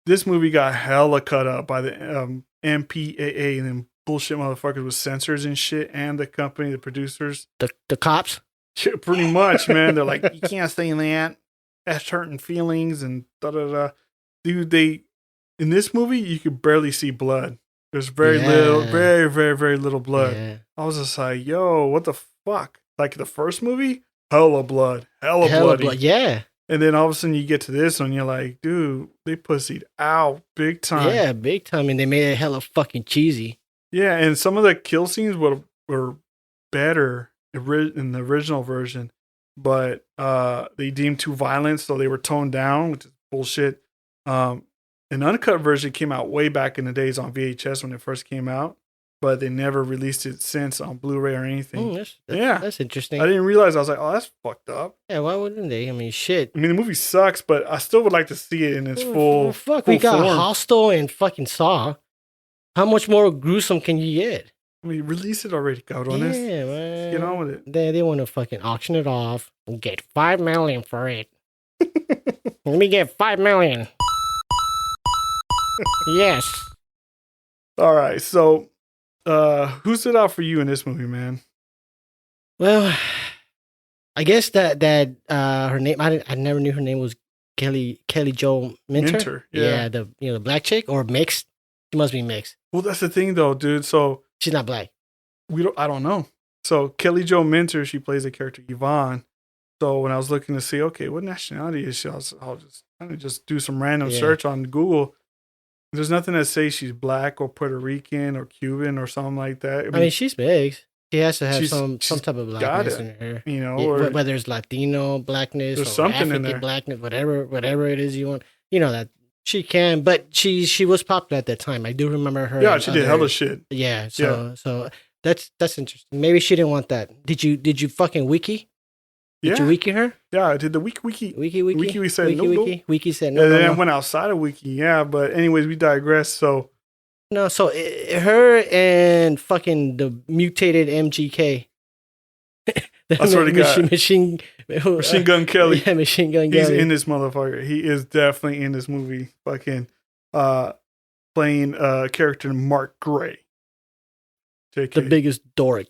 This movie got hella cut up by the MPAA and them bullshit motherfuckers with censors and shit, and the company, the producers. The cops? Yeah, pretty much, man. They're like, you can't say that. That's hurting feelings and da-da-da. Dude, in this movie, you could barely see blood. There's very little, very, very, very little blood. Yeah. I was just like, yo, what the fuck? Like the first movie? Hella blood. Hella bloody. Yeah. And then all of a sudden you get to this one, you're like, dude, they pussied out big time. Yeah, big time. And they made it hella fucking cheesy. Yeah, and some of the kill scenes were better in the original version, but they deemed too violent, so they were toned down, which is bullshit. An uncut version came out way back in the days on VHS when it first came out, but they never released it since on Blu-ray or anything. That's interesting. I didn't realize. I was like, oh, that's fucked up. Yeah, why wouldn't they? I mean, shit. I mean, the movie sucks, but I still would like to see it in its full. Fuck, full we got form. Hostel and fucking Saw. How much more gruesome can you get? I mean, release it already, cabrones. Yeah, man. Get on with it. They want to fucking auction it off and get $5 million for it. Let me get $5 million. Yes. All right, so who stood out for you in this movie, man? Well, I guess that her name I never knew her name was Kelly Jo Minter. Yeah. The black chick or mixed. She must be mixed. Well, that's the thing, though, dude. So She's not black. I don't know. So Kelly Jo Minter, she plays the character Yvonne. So when I was looking to see, okay, what nationality is she? I'll just kind of just do some random search on Google. There's nothing that says she's black or Puerto Rican or Cuban or something like that. I mean she's mixed. She has to have some type of blackness in her. You know, or whether it's Latino blackness or something African in there. blackness, whatever it is you want. You know that she can, but she was popular at that time. I do remember her. Yeah, she did hella shit. Yeah, so that's interesting. Maybe she didn't want that. Did you fucking wiki? Did you wiki her? Yeah, I did the wiki. Wiki said no. Wiki said no. And then no. I went outside of wiki, yeah. But anyways, we digress. So no, so her and fucking the mutated MGK. I swear to God. Machine Gun Kelly. Yeah, Machine Gun Kelly. He's in this motherfucker. He is definitely in this movie. Fucking playing character Mark Gray. JK. The biggest dork.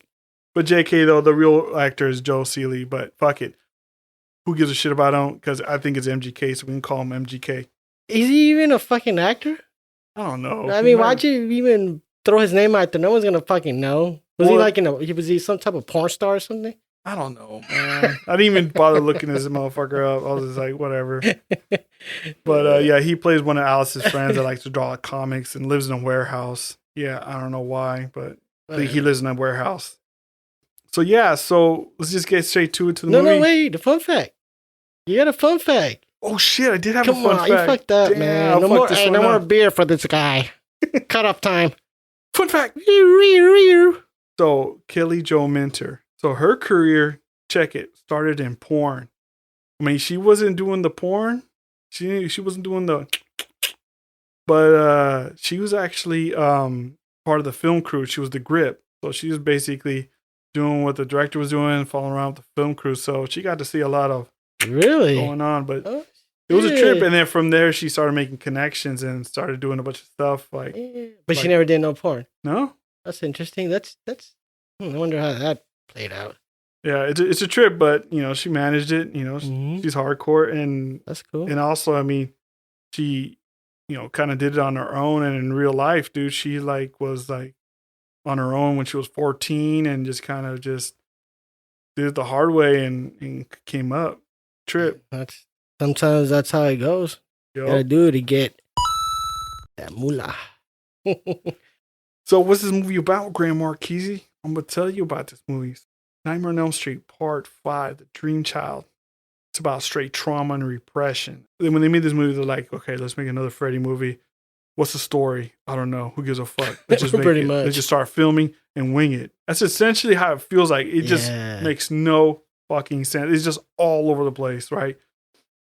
But JK, though, the real actor is Joe Seeley. But fuck it. Who gives a shit about him? Because I think it's MGK, so we can call him MGK. Is he even a fucking actor? I don't know. I mean, why'd you even throw his name out there? No one's gonna fucking know. Was he some type of porn star or something? I don't know, man. I didn't even bother looking this motherfucker up. I was just like, whatever. But yeah, he plays one of Alice's friends that likes to draw comics and lives in a warehouse. Yeah, I don't know why, but I think he lives in a warehouse. So yeah, let's just get straight to it, to the movie. No, wait, the fun fact. You got a fun fact. Oh shit, I did have a fun fact. You fucked up, damn, man. No more beer for this guy. Cut off time. Fun fact. So Kelly Jo Minter. So her career, check it, started in porn. I mean, she wasn't doing the porn. She wasn't doing the, but she was actually part of the film crew. She was the grip. So she was basically doing what the director was doing, following around with the film crew. So she got to see a lot of going on. But it was a trip. And then from there, she started making connections and started doing a bunch of stuff. But she never did no porn. No? That's interesting. That's. I wonder how that played out. Yeah, it's a trip, but she managed it. She's hardcore, and that's cool. And also, I mean, she, kind of did it on her own, and in real life, dude, she was on her own when she was 14, and just kind of just did it the hard way, and came up. Trip. Sometimes that's how it goes. Yep. You gotta do it to get that moolah. So, what's this movie about, Graham Marquise? I'm gonna tell you about this movie. Nightmare on Elm Street Part 5, The Dream Child. It's about straight trauma and repression. Then when they made this movie, they're like, okay, let's make another Freddy movie. What's the story? I don't know. Who gives a fuck? Let's just Pretty much. Let's just start filming and wing it. That's essentially how it feels like. It just makes no fucking sense. It's just all over the place, right?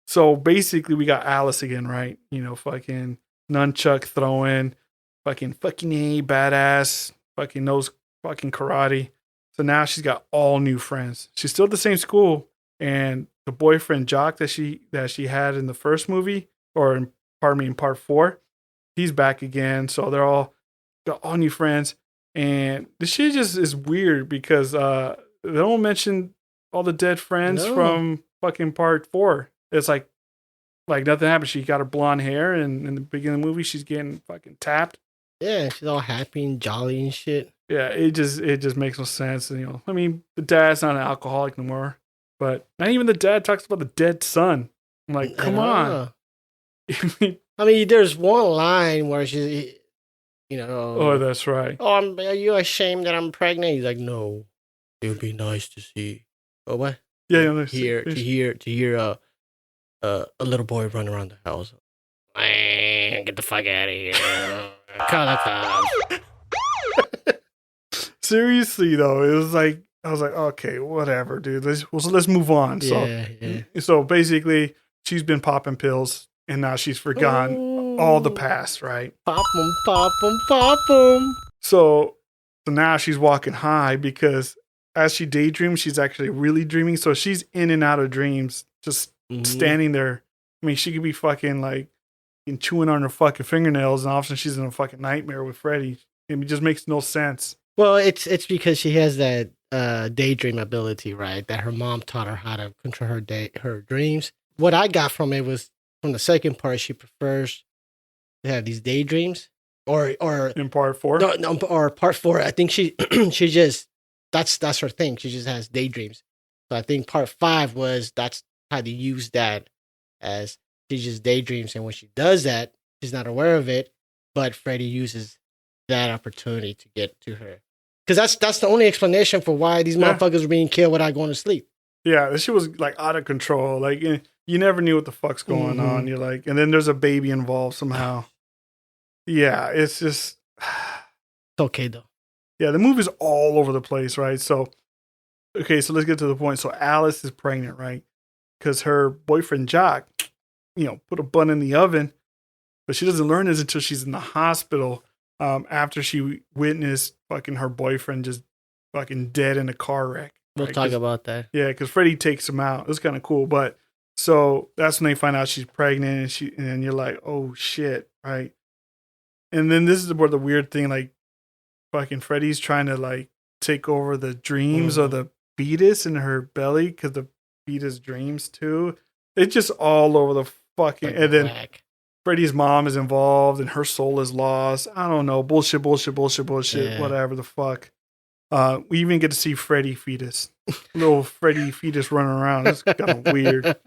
So basically, we got Alice again, right? Fucking nunchuck throwing, fucking A, badass, fucking knows fucking karate. So now she's got all new friends. She's still at the same school, and the boyfriend Jock that she had in the first movie, or in part 4, he's back again. So they're all got all new friends, and this shit just is weird because they don't mention all the dead friends from fucking part 4. It's like nothing happened. She got her blonde hair, and in the beginning of the movie, she's getting fucking tapped. Yeah, she's all happy and jolly and shit. Yeah, it just makes no sense. And, I mean, the dad's not an alcoholic no more, but not even the dad talks about the dead son. I'm like, come on. I mean, there's one line where she's, oh, that's right. Oh, are you ashamed that I'm pregnant? He's like, no. It would be nice to see. Oh, what? Yeah, no, To hear a little boy run around the house. Man, get the fuck out of here! Call the cops. Seriously though, it was like I was like, okay, whatever, dude. Let's move on. So basically, she's been popping pills, and now she's forgotten all the past, right? Pop 'em, pop 'em, pop 'em. So now she's walking high because as she daydreams, she's actually really dreaming. So she's in and out of dreams, just standing there. I mean, she could be fucking like chewing on her fucking fingernails, and all of a sudden she's in a fucking nightmare with Freddy. It just makes no sense. Well, it's because she has that daydream ability, right? That her mom taught her how to control her dreams. What I got from it was from the second part, she prefers to have these daydreams, or In part 4, no, or part 4. I think she she just that's her thing. She just has daydreams. So I think part 5 was that's how they use that as she just daydreams, and when she does that, she's not aware of it. But Freddy uses that opportunity to get to her. Because that's the only explanation for why these motherfuckers are being killed without going to sleep. Yeah, she was like out of control. Like you never knew what the fuck's going on. You're like, and then there's a baby involved somehow. Yeah, it's just. It's okay though. Yeah, the movie's all over the place, right? So, okay, so let's get to the point. So Alice is pregnant, right? Because her boyfriend Jock, put a bun in the oven, but she doesn't learn this until she's in the hospital. After she witnessed fucking her boyfriend just fucking dead in a car wreck. We'll talk about that. Yeah, because Freddy takes him out. It's kind of cool. But so that's when they find out she's pregnant, and then you're like, oh shit, right? And then this is where the weird thing, like, fucking Freddy's trying to like take over the dreams of the fetus in her belly because the fetus dreams too. It's just all over the fucking. Like and then whack. Freddy's mom is involved and her soul is lost. I don't know. Bullshit. Yeah. Whatever the fuck. We even get to see Freddy fetus. Little Freddy fetus running around. It's kind of weird.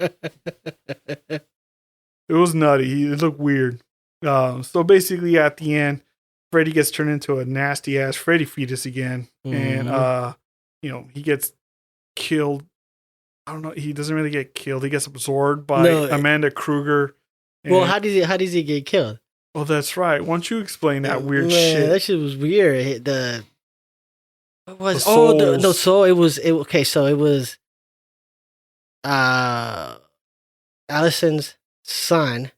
It was nutty. It looked weird. So basically at the end, Freddy gets turned into a nasty ass Freddy fetus again. And, he gets killed. I don't know. He doesn't really get killed. He gets absorbed by Amanda Kruger. Well, how does he get killed? Oh, that's right. Why don't you explain that weird shit? That shit was weird. What was the soul? Okay. So it was Allison's son,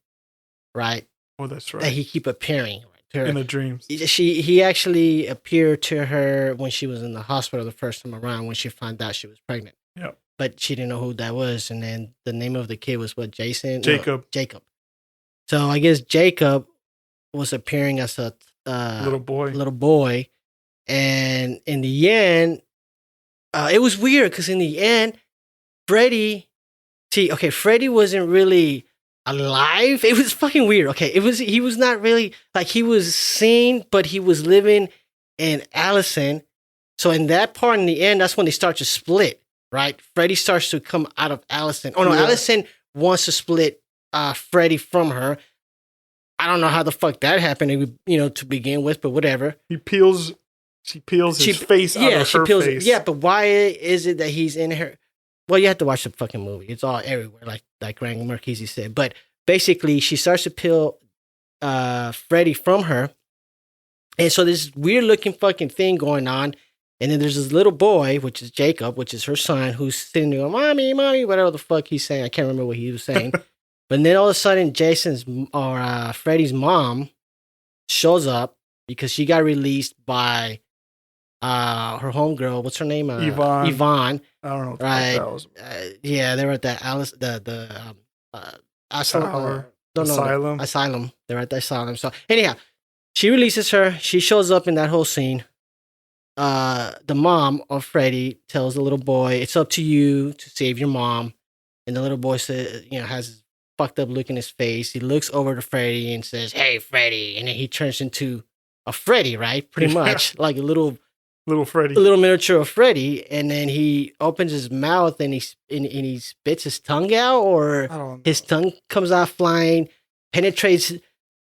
right? Oh, that's right. That he keep appearing to her in the dreams. He actually appeared to her when she was in the hospital the first time around when she found out she was pregnant. Yep. But she didn't know who that was, and then the name of the kid was what? Jason? Jacob. No, Jacob. So I guess Jacob was appearing as a little boy, and in the end, it was weird because in the end, Freddy wasn't really alive. It was fucking weird. Okay, he was not really like he was sane, but he was living in Allison. So in that part, in the end, that's when they start to split. Right, Freddy starts to come out of Allison. Oh no, yeah. Allison wants to split Freddy from her. I don't know how the fuck that happened, to begin with, but whatever. She peels his face out of her face. Yeah, but why is it that he's in her? Well, you have to watch the fucking movie. It's all everywhere, like Greg Marquise said. But basically, she starts to peel Freddy from her. And so there's this weird looking fucking thing going on. And then there's this little boy, which is Jacob, which is her son, who's sitting there going, mommy, whatever the fuck he's saying. I can't remember what he was saying. But then all of a sudden, Freddy's mom shows up because she got released by her homegirl. What's her name? Yvonne. I don't know what right? that was. Yeah, they were at the asylum. Asylum. They're at the asylum. So anyhow, she releases her. She shows up in that whole scene. The mom of Freddy tells the little boy, "It's up to you to save your mom." And the little boy says, has this fucked up look in his face. He looks over to Freddy and says, "Hey, Freddy," and then he turns into a Freddy, right? Pretty much like a little Freddy, a little miniature of Freddy. And then he opens his mouth and he spits his tongue out, or his tongue comes out flying, penetrates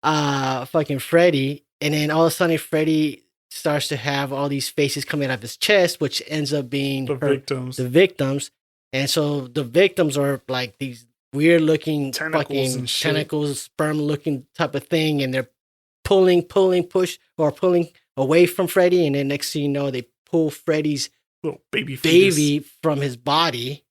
fucking Freddy, and then all of a sudden Freddy starts to have all these faces coming out of his chest, which ends up being The victims. The victims. And so the victims are like these weird looking Tentacles fucking and shit. tentacles, sperm looking type of thing. And they're pulling away from Freddy. And then next thing you know, they pull Freddy's Little baby fetus. baby from his body.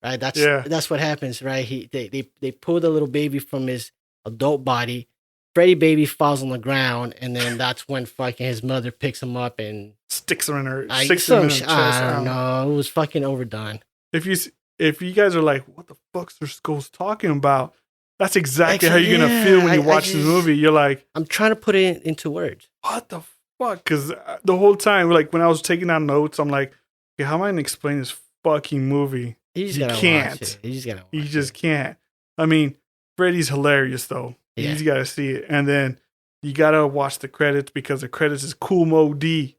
Right? That's what happens, right? They pull the little baby from his adult body. Freddy baby falls on the ground, and then that's when fucking his mother picks him up and Sticks him in her I chest. don't know. It was fucking overdone. If you guys are like, what the fuck's this ghost talking about? That's exactly how you're gonna feel when you watch this movie. You're like, I'm trying to put it into words. what the fuck? Because the whole time, like when I was taking down notes, I'm like, okay, how am I gonna explain this fucking movie? You can't. Watch it. You just gotta watch You just can't. I mean, Freddy's hilarious though. Yeah. You just gotta see it, and then you gotta watch the credits because the credits is Cool Mo D.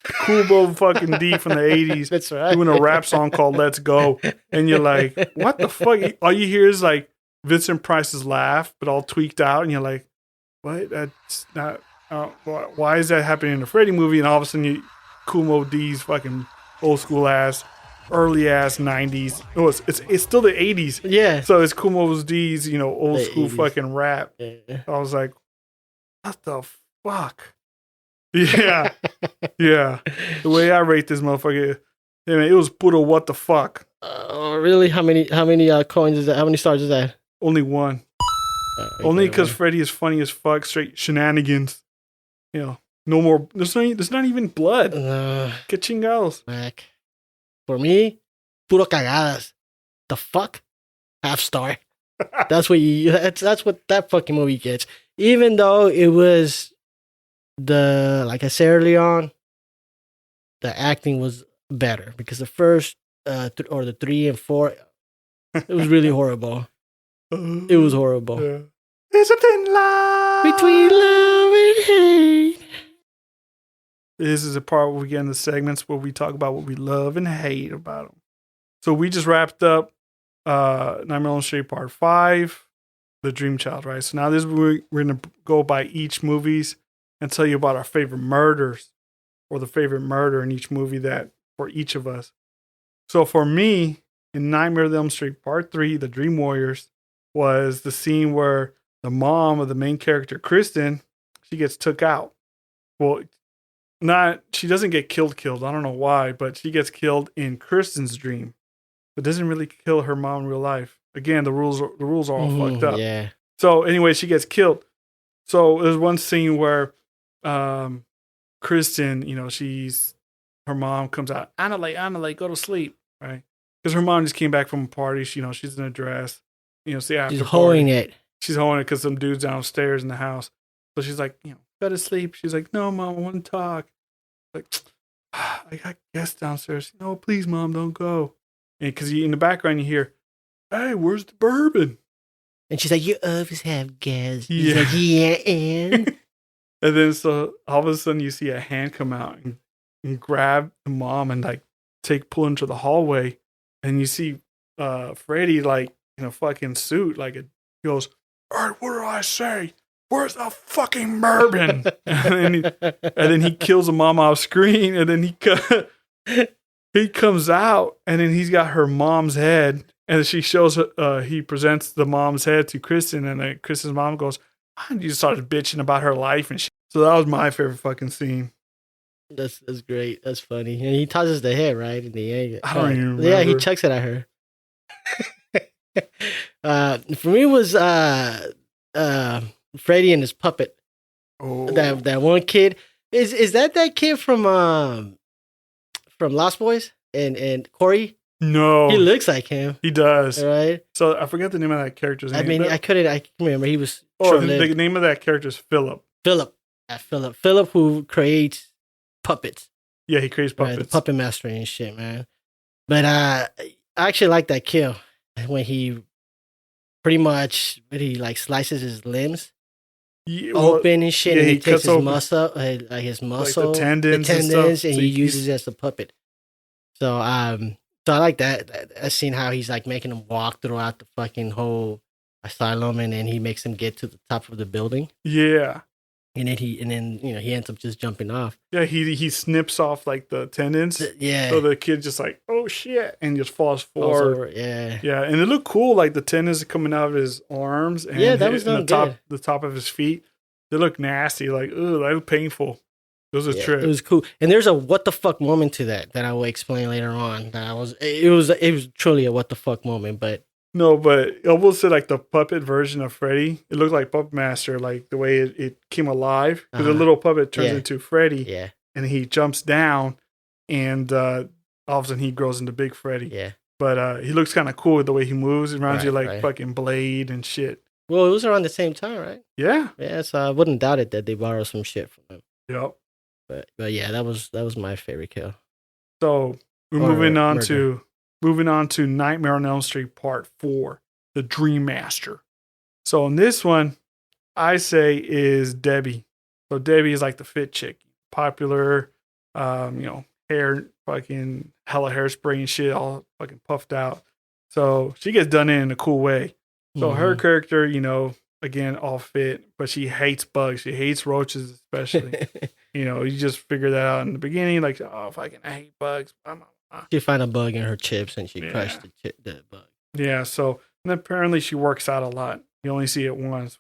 Cool Mo fucking D from the 80s. That's right. Doing a rap song called Let's Go. And you're like, what the fuck? All you hear is like Vincent Price's laugh, but all tweaked out. And you're like, what? That's not, why is that happening in a Freddy movie? And all of a sudden, Cool Mo D's fucking old school ass, early ass 90s. Oh, it's still the 80s. Yeah. So it's Cool Mo D's, old The school 80s. fucking rap. Yeah. I was like, what the fuck? Yeah. Yeah. The way I rate this motherfucker, yeah, man, it was puro what the fuck. Really? How many coins is that? How many stars is that? Only one. Only because Freddy is funny as fuck, straight shenanigans. No more. There's not even blood. Que chingados. Mac. For me, puro cagadas. The fuck? Half star. That's what that fucking movie gets. Even though it was like I said early on, the acting was better because the first or the 3 and 4, it was really horrible. It was horrible. Yeah. There's a thin line Between love and hate. This is a part where we get in the segments where we talk about what we love and hate about them. So we just wrapped up Nightmare on Elm Street Part 5, The Dream Child, right? So now this we're going to go by each movies and tell you about our favorite murders or the favorite murder in each movie that for each of us. So for me, in Nightmare on Elm Street Part 3, The Dream Warriors, was the scene where the mom of the main character, Kristen, she gets took out. Well, she doesn't get killed. I don't know why, but she gets killed in Kristen's dream. But doesn't really kill her mom in real life. Again, the rules are all fucked up. Yeah. So anyway, she gets killed. So there's one scene where Kristen, her mom comes out, Annalay, go to sleep, right? Because her mom just came back from a party. She's in a dress. It's the after She's party. holding it. She's holding it because some dude's downstairs in the house. So she's like, go to sleep. She's like, no, Mom, I want to talk. Like, I got guests downstairs. No, please, Mom, don't go. And because in the background you hear, hey, where's the bourbon? And she's like, you always have gas. He's Yeah. like, yeah, and And then so all of a sudden you see a hand come out and grab the mom and like pull into the hallway. And you see Freddy like in a fucking suit. Like he goes, all right, what do I say? Where's the fucking bourbon? and then he kills the mom off screen. And then he comes out and then he's got her mom's head. And she shows he presents the mom's head to Kristen. And Kristen's mom goes, and you started bitching about her life and shit. So that was my favorite fucking scene. that's great. That's funny. And he tosses the head right in the end. I don't even Yeah, he remember. chucks it at her. For me, it was Freddy and his puppet. Oh, That one kid is that kid from Lost Boys and Corey. no, He looks like him, he does. right? So I forget the name of that character's name. I mean, but- I can't remember. He was the short-lived. name of that character is Philip. Philip. Philip, who creates puppets. Yeah, he creates Right, puppets. the puppet master and shit, man. But I actually like that kill when he pretty much like slices his limbs Yeah, well, open and shit, yeah, and he he takes cuts his open, muscle, like his muscle, tendons and stuff, and so he you- uses it as a puppet. So I like that. I've seen how he's like making him walk throughout the fucking whole asylum, and then he makes him get to the top of the building. Yeah. And then he ends up just jumping off. Yeah, he snips off like the tendons. Yeah. So the kid just like, oh shit, and just falls forward. Yeah. Yeah, and it looked cool, like the tendons coming out of his arms and that was done the top of his feet. They look nasty, like ooh, that was painful. It was a trip. It was cool. And there's a what the fuck moment to that I will explain later on. It was truly a what the fuck moment, but no, but I will say like the puppet version of Freddy, it looked like Puppet Master, like the way it came alive. Because the little puppet turns into Freddy. Yeah. And he jumps down and all of a sudden he grows into Big Freddy. Yeah. But he looks kind of cool with the way he moves. It reminds you like fucking Blade and shit. Well, it was around the same time, right? Yeah. Yeah, so I wouldn't doubt it that they borrowed some shit from him. Yep. But yeah, that was my favorite kill. So we're moving on to Nightmare on Elm Street Part 4, The Dream Master. So in this one, I say is Debbie. So Debbie is like the fit chick, popular, hair fucking hella hairspray and shit, all fucking puffed out. So she gets done in a cool way. So her character, again, all fit, but she hates bugs. She hates roaches, especially. You just figure that out in the beginning, like, oh, fucking, I hate bugs. She found a bug in her chips and she crushed the bug. Yeah, so and apparently she works out a lot. You only see it once.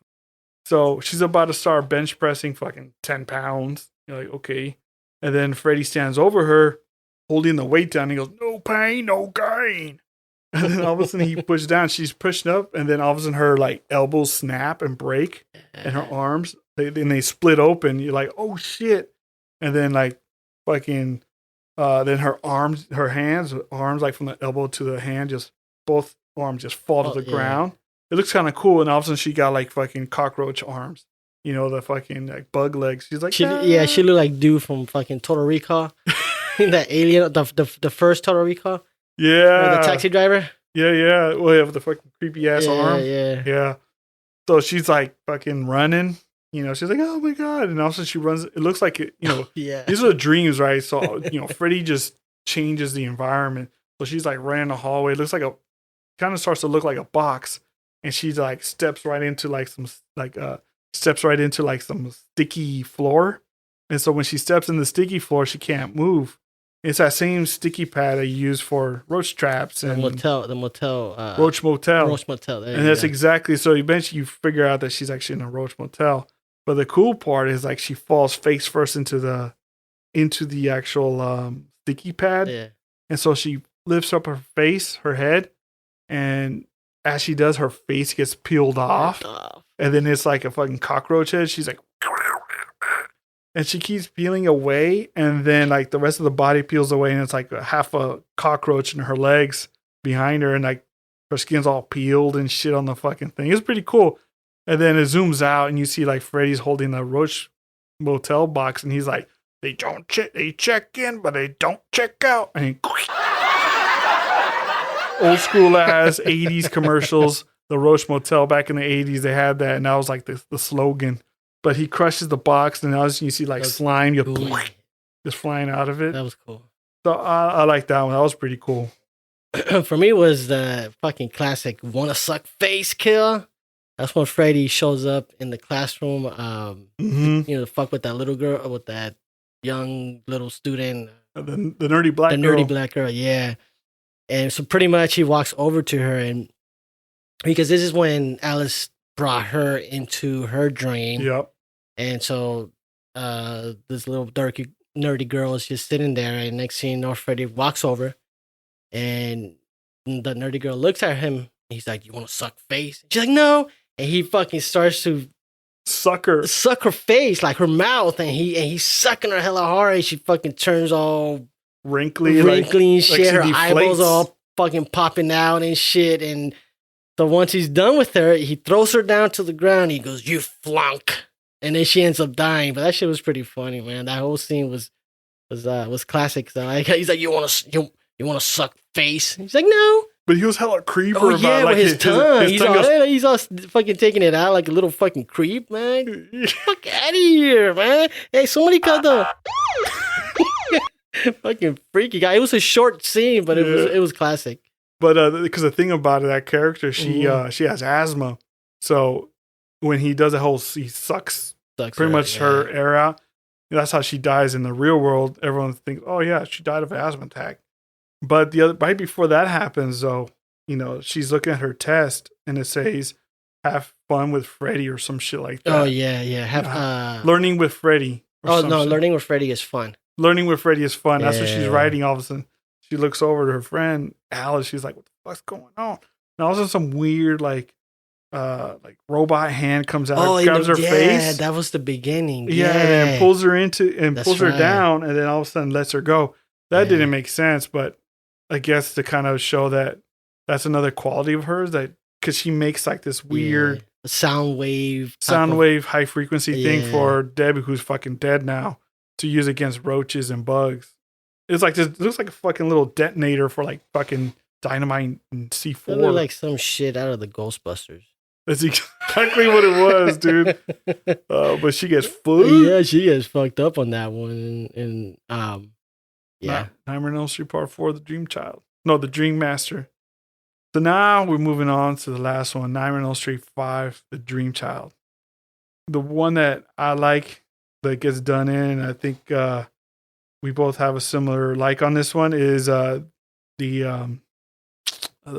So she's about to start bench pressing fucking 10 pounds. You're like, okay. And then Freddy stands over her, holding the weight down. He goes, no pain, no gain. And then all of a sudden he pushes down. She's pushing up, and then all of a sudden her like elbows snap and break, and her arms they split open. You're like, oh shit! And then like fucking, then her arms like from the elbow to the hand, just both arms just fall to the ground. It looks kind of cool, and all of a sudden she got like fucking cockroach arms. The fucking like bug legs. She's like, she looked like dude from fucking Total Recall. That alien, the first Total Recall. Yeah. The taxi driver? Yeah. Well, yeah, with the fucking creepy ass arm. Yeah. So she's like fucking running. She's like, oh my God. And also she runs. It looks like, these are the dreams, right? So, Freddy just changes the environment. So she's like running the hallway. It looks like kind of starts to look like a box. And she's like steps right into some sticky floor. And so when she steps in the sticky floor, she can't move. It's that same sticky pad that you use for roach traps and the motel, roach motel. Roach motel, and that's exactly so. Eventually, you figure out that she's actually in a roach motel. But the cool part is like she falls face first into the actual sticky pad, and so she lifts up her head, and as she does, her face gets peeled off, and then it's like a fucking cockroach head. She's like. And she keeps peeling away, and then like the rest of the body peels away, and it's like half a cockroach in her legs behind her, and like her skin's all peeled and shit on the fucking thing. It's pretty cool. And then it zooms out, and you see like Freddy's holding the roach motel box, and he's like, they check in, but they don't check out. And he, old school ass 80s commercials, the roach motel back in the 80s, they had that, and that was like the slogan. But he crushes the box, and now you see like slime just flying out of it. That was cool. So I like that one. That was pretty cool. For me, it was the fucking classic "wanna suck face" kill. That's when Freddy shows up in the classroom. Fuck with that little girl, with that young little student, the nerdy black girl. The nerdy black girl, yeah. And so pretty much he walks over to her, and because this is when Alice brought her into her dream. Yep. And so this little nerdy girl is just sitting there, and next thing you know, Freddy walks over, and the nerdy girl looks at him. He's like, "You want to suck face?" She's like, "No." And he fucking starts to suck her face, like her mouth, and he's sucking her hella hard, and she fucking turns all wrinkly and shit. Her eyeballs all fucking popping out and shit. And so once he's done with her, he throws her down to the ground. He goes, "You flunk." And then she ends up dying. But that shit was pretty funny, man. That whole scene was classic. So he's like, you want to suck face? And she's like, "No." But he was hella creeper about like his tongue. He's all fucking taking it out like a little fucking creep, man. Fuck out of here, man. Hey, somebody cut the fucking freaky guy. It was a short scene, but it was classic. But because the thing about it, that character, she has asthma. So when he does he sucks Sucks pretty her, much her air out. That's how she dies in the real world. Everyone thinks, oh yeah, she died of an asthma attack. But right before that happens, though, she's looking at her test and it says, "Have fun with Freddy" or some shit like that. Oh yeah. Learning with Freddy. Oh no, learning with Freddy is fun. Learning with Freddy is fun. That's what she's Yeah. writing. All of a sudden, she looks over to her friend Alice. She's like, "What the fuck's going on?" And all of a sudden, some weird like robot hand comes out, grabs her face. Yeah, that was the beginning. Yeah, and then pulls her pulls her right. down, and then all of a sudden lets her go. That didn't make sense, but I guess to kind of show that that's another quality of hers, that because she makes like this weird sound wave high frequency thing for Debbie, who's fucking dead now, to use against roaches and bugs. It's like this. It looks like a fucking little detonator for like fucking dynamite and C4. It looked like some shit out of the Ghostbusters. That's exactly what it was, dude. But she gets food. Yeah, she gets fucked up on that one, and yeah. Nightmare on Elm Street Part 4, The Dream Child. No, The Dream Master. So now we're moving on to the last one, Nightmare on Elm Street 5, The Dream Child. The one that I like that gets done in, I think we both have a similar like on this one, is the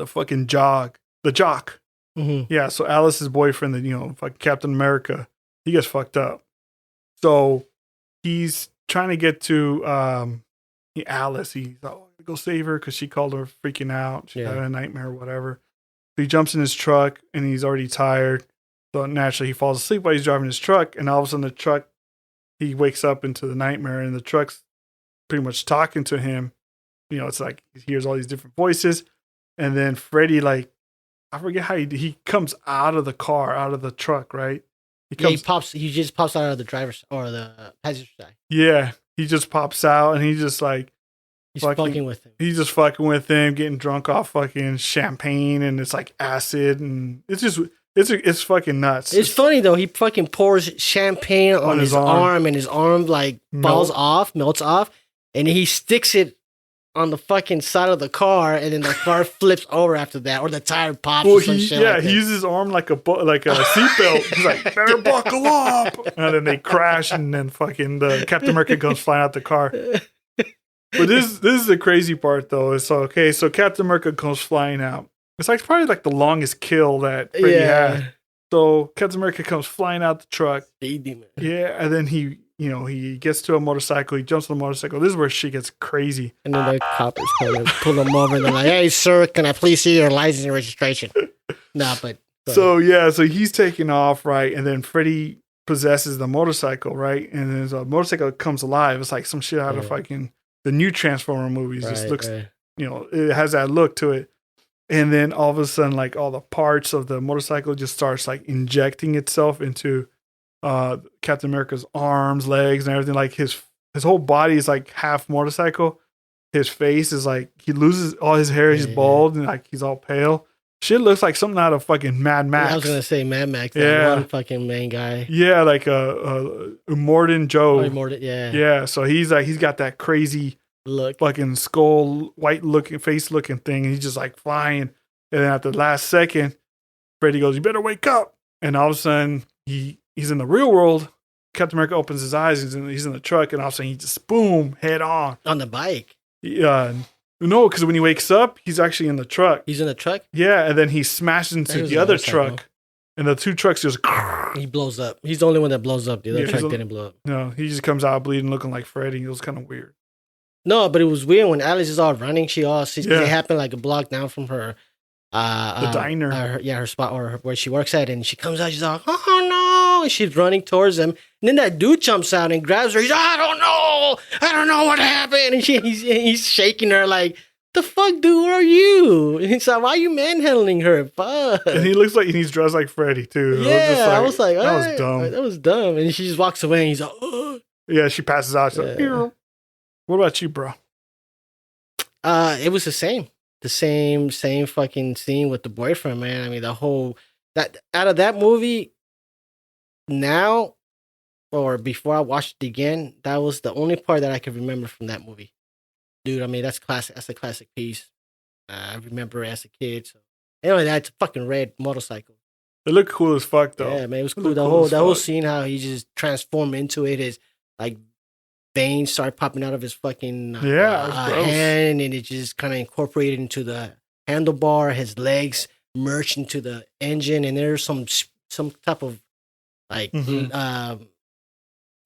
fucking jock. Mm-hmm. Yeah, so Alice's boyfriend, fucking Captain America, he gets fucked up. So he's trying to get to Alice. He's go save her because she called her freaking out. She had a nightmare or whatever. So he jumps in his truck and he's already tired. So naturally he falls asleep while he's driving his truck. And all of a sudden the truck, he wakes up into the nightmare and the truck's pretty much talking to him. It's like he hears all these different voices. And then Freddy, like, I forget how he comes out of the car, out of the truck, right? He just pops out of the driver's or the passenger side. Yeah. He just pops out and he's just like, he's fucking with him. He's just fucking with him, getting drunk off fucking champagne, and it's like acid, and it's fucking nuts. It's funny though. He fucking pours champagne on his arm, and his arm like melts off, and he sticks it on the fucking side of the car, and then the car flips over after that, or the tire pops. Well, or some shit like he uses his arm like a seatbelt. He's like, "Better buckle up," and then they crash, and then fucking the Captain America goes flying out the car. But this is the crazy part though. So Captain America goes flying out. It's like probably like the longest kill that Freddy had. So Captain America comes flying out the truck. Yeah, and then he gets to a motorcycle. He jumps on the motorcycle. This is where shit gets crazy. And then the coppers pull him over and they're like, "Hey, sir, can I please see your license and registration?" So he's taking off, right? And then Freddy possesses the motorcycle, right? And then the motorcycle comes alive. It's like some shit out of fucking the new Transformer movies. Just looks, it has that look to it. And then all of a sudden, like all the parts of the motorcycle just starts like injecting itself into Captain America's arms, legs, and everything. Like his whole body is like half motorcycle. His face is like he loses all his hair. He's bald and like he's all pale. Shit looks like something out of fucking Mad Max. I was gonna say Mad Max. That one fucking main guy. Yeah, like Immortan Joe. Yeah. So he's got that crazy look, fucking skull, white looking face looking thing, and he's just like flying. And then at the last second, Freddy goes, "You better wake up!" And all of a sudden, he's in the real world. Captain America opens his eyes. He's in the truck, and all of a sudden, he just boom head on the bike. No, because when he wakes up, he's actually in the truck. He's in the truck? Yeah, and then he smashes into the other truck, and the two trucks just... He blows up. He's the only one that blows up. The other truck didn't blow up. No, he just comes out bleeding, looking like Freddy. It was kind of weird. No, but it was weird when Alice is all running. It happened like a block down from her... the diner. Her spot or where she works at, and she comes out, she's like, "Oh no," and she's running towards him, and then that dude jumps out and grabs her. He's like, I don't know what happened, and he's shaking her like, "The fuck, dude, where are you?" And he's like, "Why are you manhandling her?" Fuck. And he looks like he's dressed like Freddy too. I was like, that was dumb. That was dumb. And she just walks away, and he's like, "Oh." Yeah, she passes out. She's like, "Ew." What about you, bro? It was the same fucking scene with the boyfriend, man. I mean, the whole that out of that movie now or before I watched it again, that was the only part that I could remember from that movie. Dude, I mean, that's classic. That's a classic piece. I remember it as a kid. So anyway, that's a fucking red motorcycle. It looked cool as fuck though. Yeah, man, it was cool. looked The cool as whole fuck. scene, how he just transformed into it, his like veins start popping out of his fucking Yeah, it was gross. hand, and it just kind of incorporated into the handlebar. His legs merged into the engine, and there's some type of like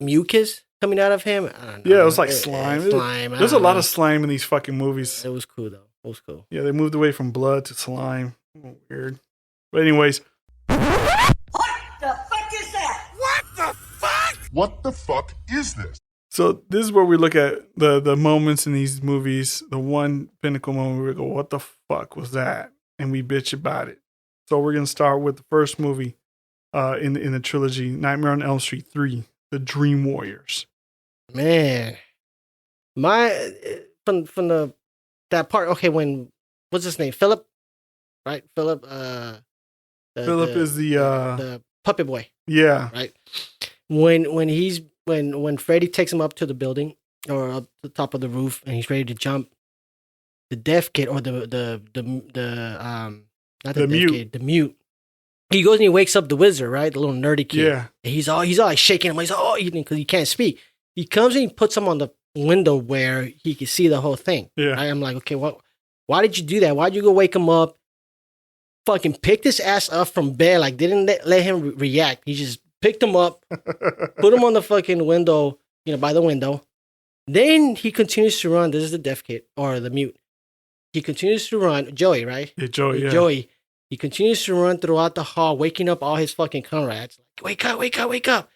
mucus coming out of him. I don't know. Yeah, it was like slime. Slime. There's a lot of slime in these fucking movies. It was cool though. It was cool. Yeah, they moved away from blood to slime. Weird. But anyways, What the fuck is this? so this is where we look at the moments in these movies. The one pinnacle moment where we go, what the fuck was that? And we bitch about it. So we're going to start with the first movie in the trilogy, Nightmare on Elm Street 3, The Dream Warriors. Man, my from the that part. Okay, when what's his name? Philip, right? Philip. Philip is the puppet boy, yeah. right? When Freddy takes him up to the building or up the top of the roof and he's ready to jump, the deaf kid or the not the deaf mute. kid, the mute. He goes and he wakes up the wizard, right? The little nerdy kid. Yeah. And he's all like shaking him. He's all eating because he can't speak. He comes and he puts him on the window where he can see the whole thing. Yeah. Right? I'm like, okay, why did you do that? Why'd you go wake him up? Fucking picked his ass up from bed, like didn't let him react. He just picked him up, put him on the fucking window, by the window. Then he continues to run. This is the deaf kid or the mute. He continues to run. Joey, right? Yeah, Joey, yeah. Joey. He continues to run throughout the hall, waking up all his fucking comrades. Like, wake up, wake up, wake up.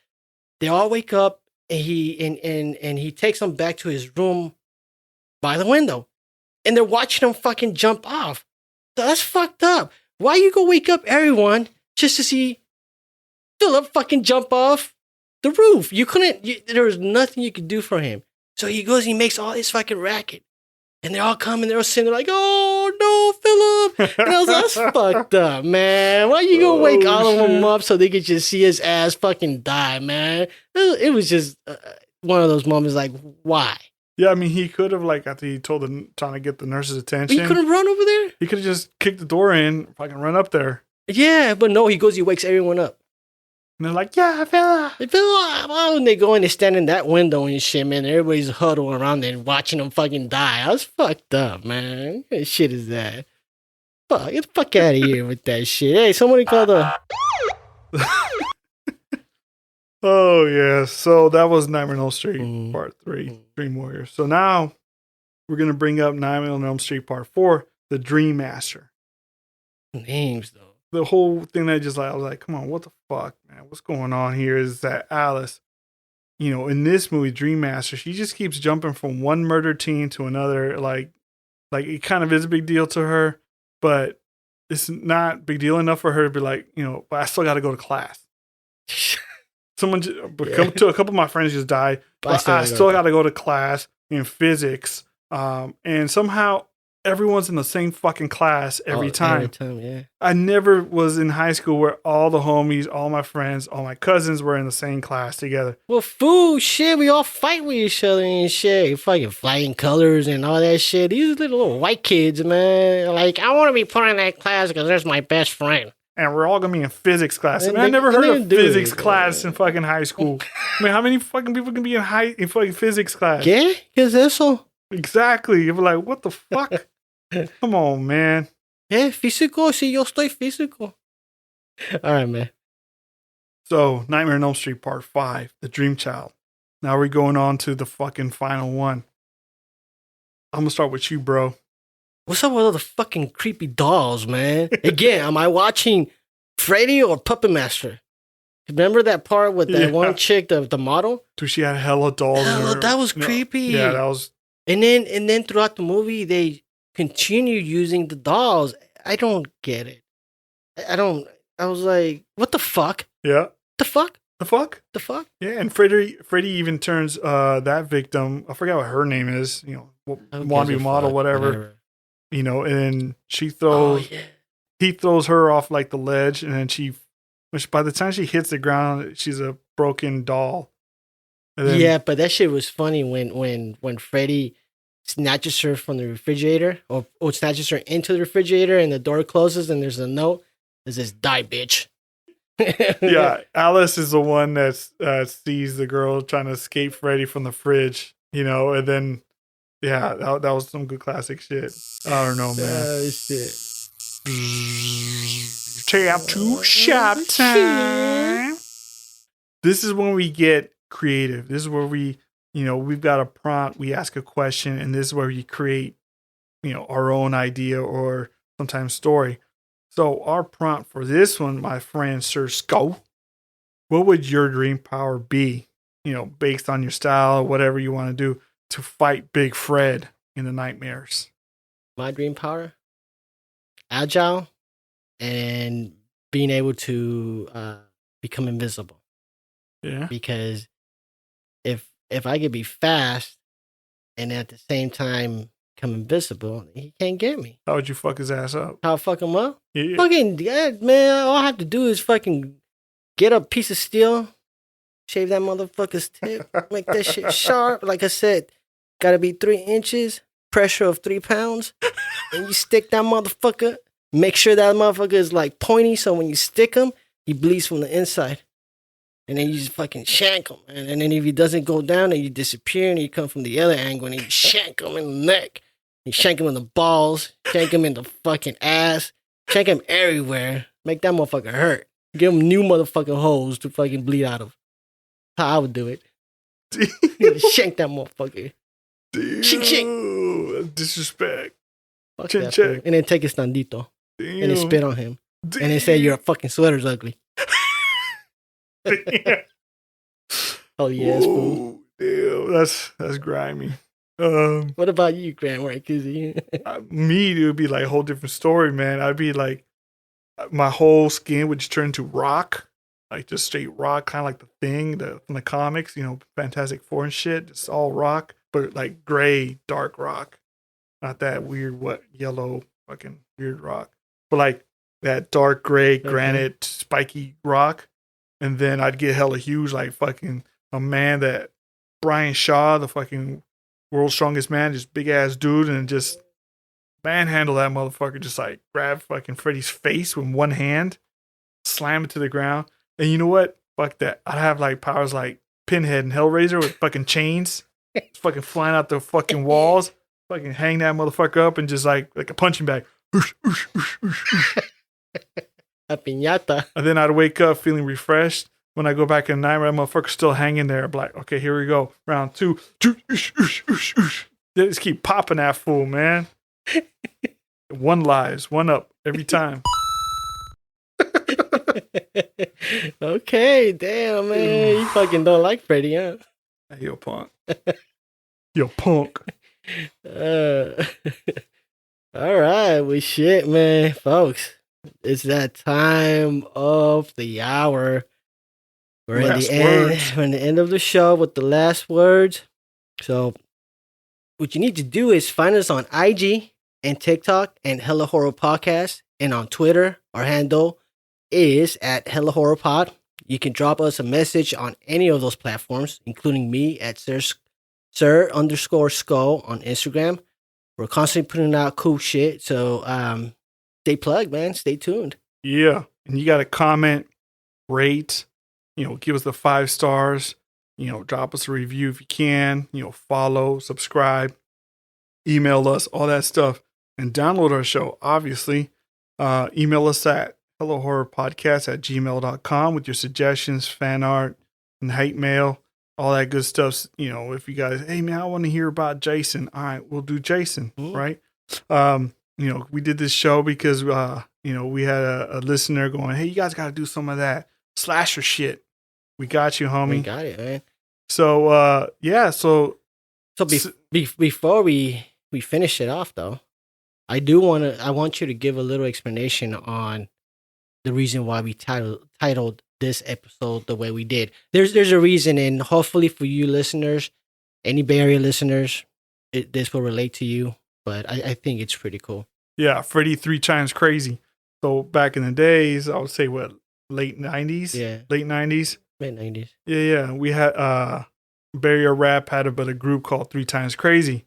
They all wake up and he takes them back to his room by the window. And they're watching him fucking jump off. That's fucked up. Why you go wake up everyone just to see Philip fucking jump off the roof? There was nothing you could do for him. So he goes and he makes all this fucking racket. And they're all coming, they're all sitting there like, oh no, Philip. And I was like, that's fucked up, man. Why you gonna wake all of them up so they could just see his ass fucking die, man? It was just one of those moments like, why? Yeah, I mean, he could have, like, after he trying to get the nurse's attention. He couldn't run over there? He could have just kicked the door in, fucking run up there. Yeah, but no, he wakes everyone up. And they're like, yeah, Philip. And they go and they stand in that window and shit, man. Everybody's huddled around there watching them fucking die. I was fucked up, man. What kind of shit is that? Fuck, get the fuck out of here with that shit. Hey, somebody call the... Oh, yeah. So that was Nightmare on Elm Street Part 3, Dream Warriors. So now we're going to bring up Nightmare on Elm Street Part 4, The Dream Master. Names, though. The whole thing that I was like, come on, what the fuck, man? What's going on here is that Alice, in this movie, Dream Master, she just keeps jumping from one murder teen to another. Like it kind of is a big deal to her, but it's not big deal enough for her to be like, but I still got to go to class. A couple of my friends just died, but I still got to go to class in physics. And somehow everyone's in the same fucking class every time. Every time, yeah. I never was in high school where all the homies, all my friends, all my cousins were in the same class together. Well, fool, shit, we all fight with each other and shit. Fucking flying colors and all that shit. These little white kids, man. Like, I want to be put in that class because there's my best friend. And we're all going to be in physics class. I never heard of physics class in fucking high school. I mean, how many fucking people can be in fucking physics class? Yeah, because eso. Exactly. You're like, what the fuck? Come on, man. Yeah, físico, si yo estoy físico. All right, man. So, Nightmare on Elm Street Part 5, The Dream Child. Now we're going on to the fucking final one. I'm going to start with you, bro. What's up with all the fucking creepy dolls, man? Again, am I watching Freddy or Puppet Master? Remember that part with that one chick, the model? Dude, she had hella dolls. That was creepy. Yeah, that was... And then throughout the movie, they continued using the dolls. I don't get it. I was like, what the fuck? Yeah. The fuck? The fuck? The fuck? Yeah, and Freddy even turns that victim, I forgot what her name is, wannabe model, whatever. And then she throws, he throws her off like the ledge, and then which by the time she hits the ground, she's a broken doll. Yeah, but that shit was funny when Freddy snatches her from the refrigerator or snatches her into the refrigerator and the door closes and there's a note that says, die, bitch. Yeah, Alice is the one that sees the girl trying to escape Freddy from the fridge, and then, yeah, that was some good classic shit. I don't know, man. Oh, shit. Tap to shop time. This is when we get creative. This is where we've got a prompt, we ask a question, and this is where we create, our own idea or sometimes story. So our prompt for this one, my friend Sir Sco, what would your dream power be? Based on your style, whatever you want to do to fight Big Fred in the nightmares. My dream power? Agile and being able to become invisible. Yeah. Because if I could be fast and at the same time become invisible, he can't get me. How would you fuck his ass up? How I fuck him up? Yeah. Fucking, yeah, man, all I have to do is fucking get a piece of steel, shave that motherfucker's tip, make that shit sharp. Like I said, gotta be 3 inches, pressure of 3 pounds, and you stick that motherfucker. Make sure that motherfucker is like pointy, so when you stick him, he bleeds from the inside. And then you just fucking shank him. And then if he doesn't go down, then you disappear and you come from the other angle and you shank him in the neck. You shank him in the balls, shank him in the fucking ass, shank him everywhere. Make that motherfucker hurt. Give him new motherfucking holes to fucking bleed out of. How I would do it. Shank that motherfucker. Damn. Shink, shink. Disrespect. Fuck Chin that check. fool. And then take his standito. Damn. And then spit on him. Damn. And then say your fucking sweater's ugly. Oh yes, fool. Damn, that's grimy. What about you, Grant? Right, Me, it would be like a whole different story, man. I'd be like, my whole skin would just turn to rock, like just straight rock, kind of like the Thing from the comics, Fantastic Four and shit. Just all rock, but like gray, dark rock, not that weird, yellow, fucking weird rock, but like that dark gray, granite, spiky rock. And then I'd get hella huge, like fucking a man that Brian Shaw, the fucking world's strongest man, just big ass dude, and just manhandle that motherfucker, just like grab fucking Freddy's face with one hand, slam it to the ground. And you know what? Fuck that. I'd have like powers like Pinhead and Hellraiser with fucking chains, just fucking flying out the fucking walls, fucking hang that motherfucker up and just like a punching bag. A piñata. And then I'd wake up feeling refreshed. When I go back in the nightmare, that motherfucker's still hanging there. I'm like, okay, here we go. Round 2. Just keep popping that fool, man. 1 lives, 1 up every time. Okay, damn, man. You fucking don't like Freddy, huh? Hey, yo, punk. Yo, punk. All right, well, shit, man. Folks, it's that time of the hour. We're at the end. We're in the end of the show with the last words. So, what you need to do is find us on IG and TikTok and Hella Horror Podcast, and on Twitter. Our handle is at Hella Horror Pod. You can drop us a message on any of those platforms, including me at Sir_Skull on Instagram. We're constantly putting out cool shit. So, stay plugged, man. Stay tuned. Yeah. And you got to comment, rate, give us the 5 stars, drop us a review if you can, follow, subscribe, email us, all that stuff, and download our show, obviously. Email us at hellohorrorpodcast@gmail.com with your suggestions, fan art, and hate mail, all that good stuff. If you guys, hey man, I want to hear about Jason. All right, we'll do Jason, right? We did this show because, we had a listener going, hey, you guys got to do some of that slasher shit. We got you, homie. We got it, man. So, yeah. So before we finish it off, though, I want you to give a little explanation on the reason why we titled this episode the way we did. There's a reason, and hopefully for you listeners, any Bay Area listeners, this will relate to you. But I think it's pretty cool. Yeah, Freddy 3 times crazy. So back in the days, I would say late 90s? Yeah. Late 90s? Mid-90s. Yeah. We had Bay Area Rap had a group called 3 Times Crazy.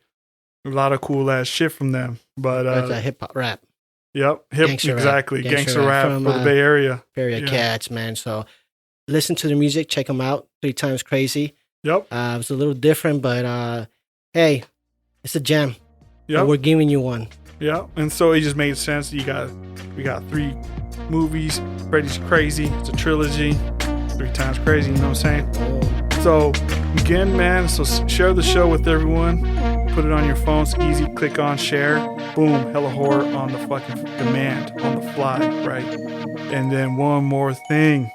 A lot of cool ass shit from them. But that's a hip hop rap. Yep. Hip. Gangster rap. Exactly. Gangster rap from, for the Bay Area. Area Cats, man. So listen to the music. Check them out. 3 Times Crazy. Yep. It was a little different, but hey, it's a gem. Yep. We're giving you one. Yeah, and so it just made sense. We got 3 movies. Freddy's Crazy. It's a trilogy. 3 Times Crazy. You know what I'm saying? So again, man. So share the show with everyone. Put it on your phone. It's easy. Click on share. Boom. Hella horror on the fucking demand, on the fly, right? And then one more thing.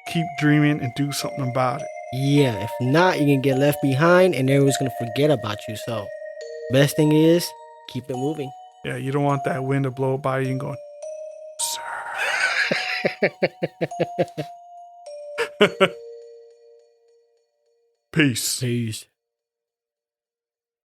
Keep dreaming and do something about it. Yeah, if not, you're gonna get left behind, and everyone's gonna forget about you. So, best thing is keep it moving. Yeah, you don't want that wind to blow by you and going, sir. Peace. Peace.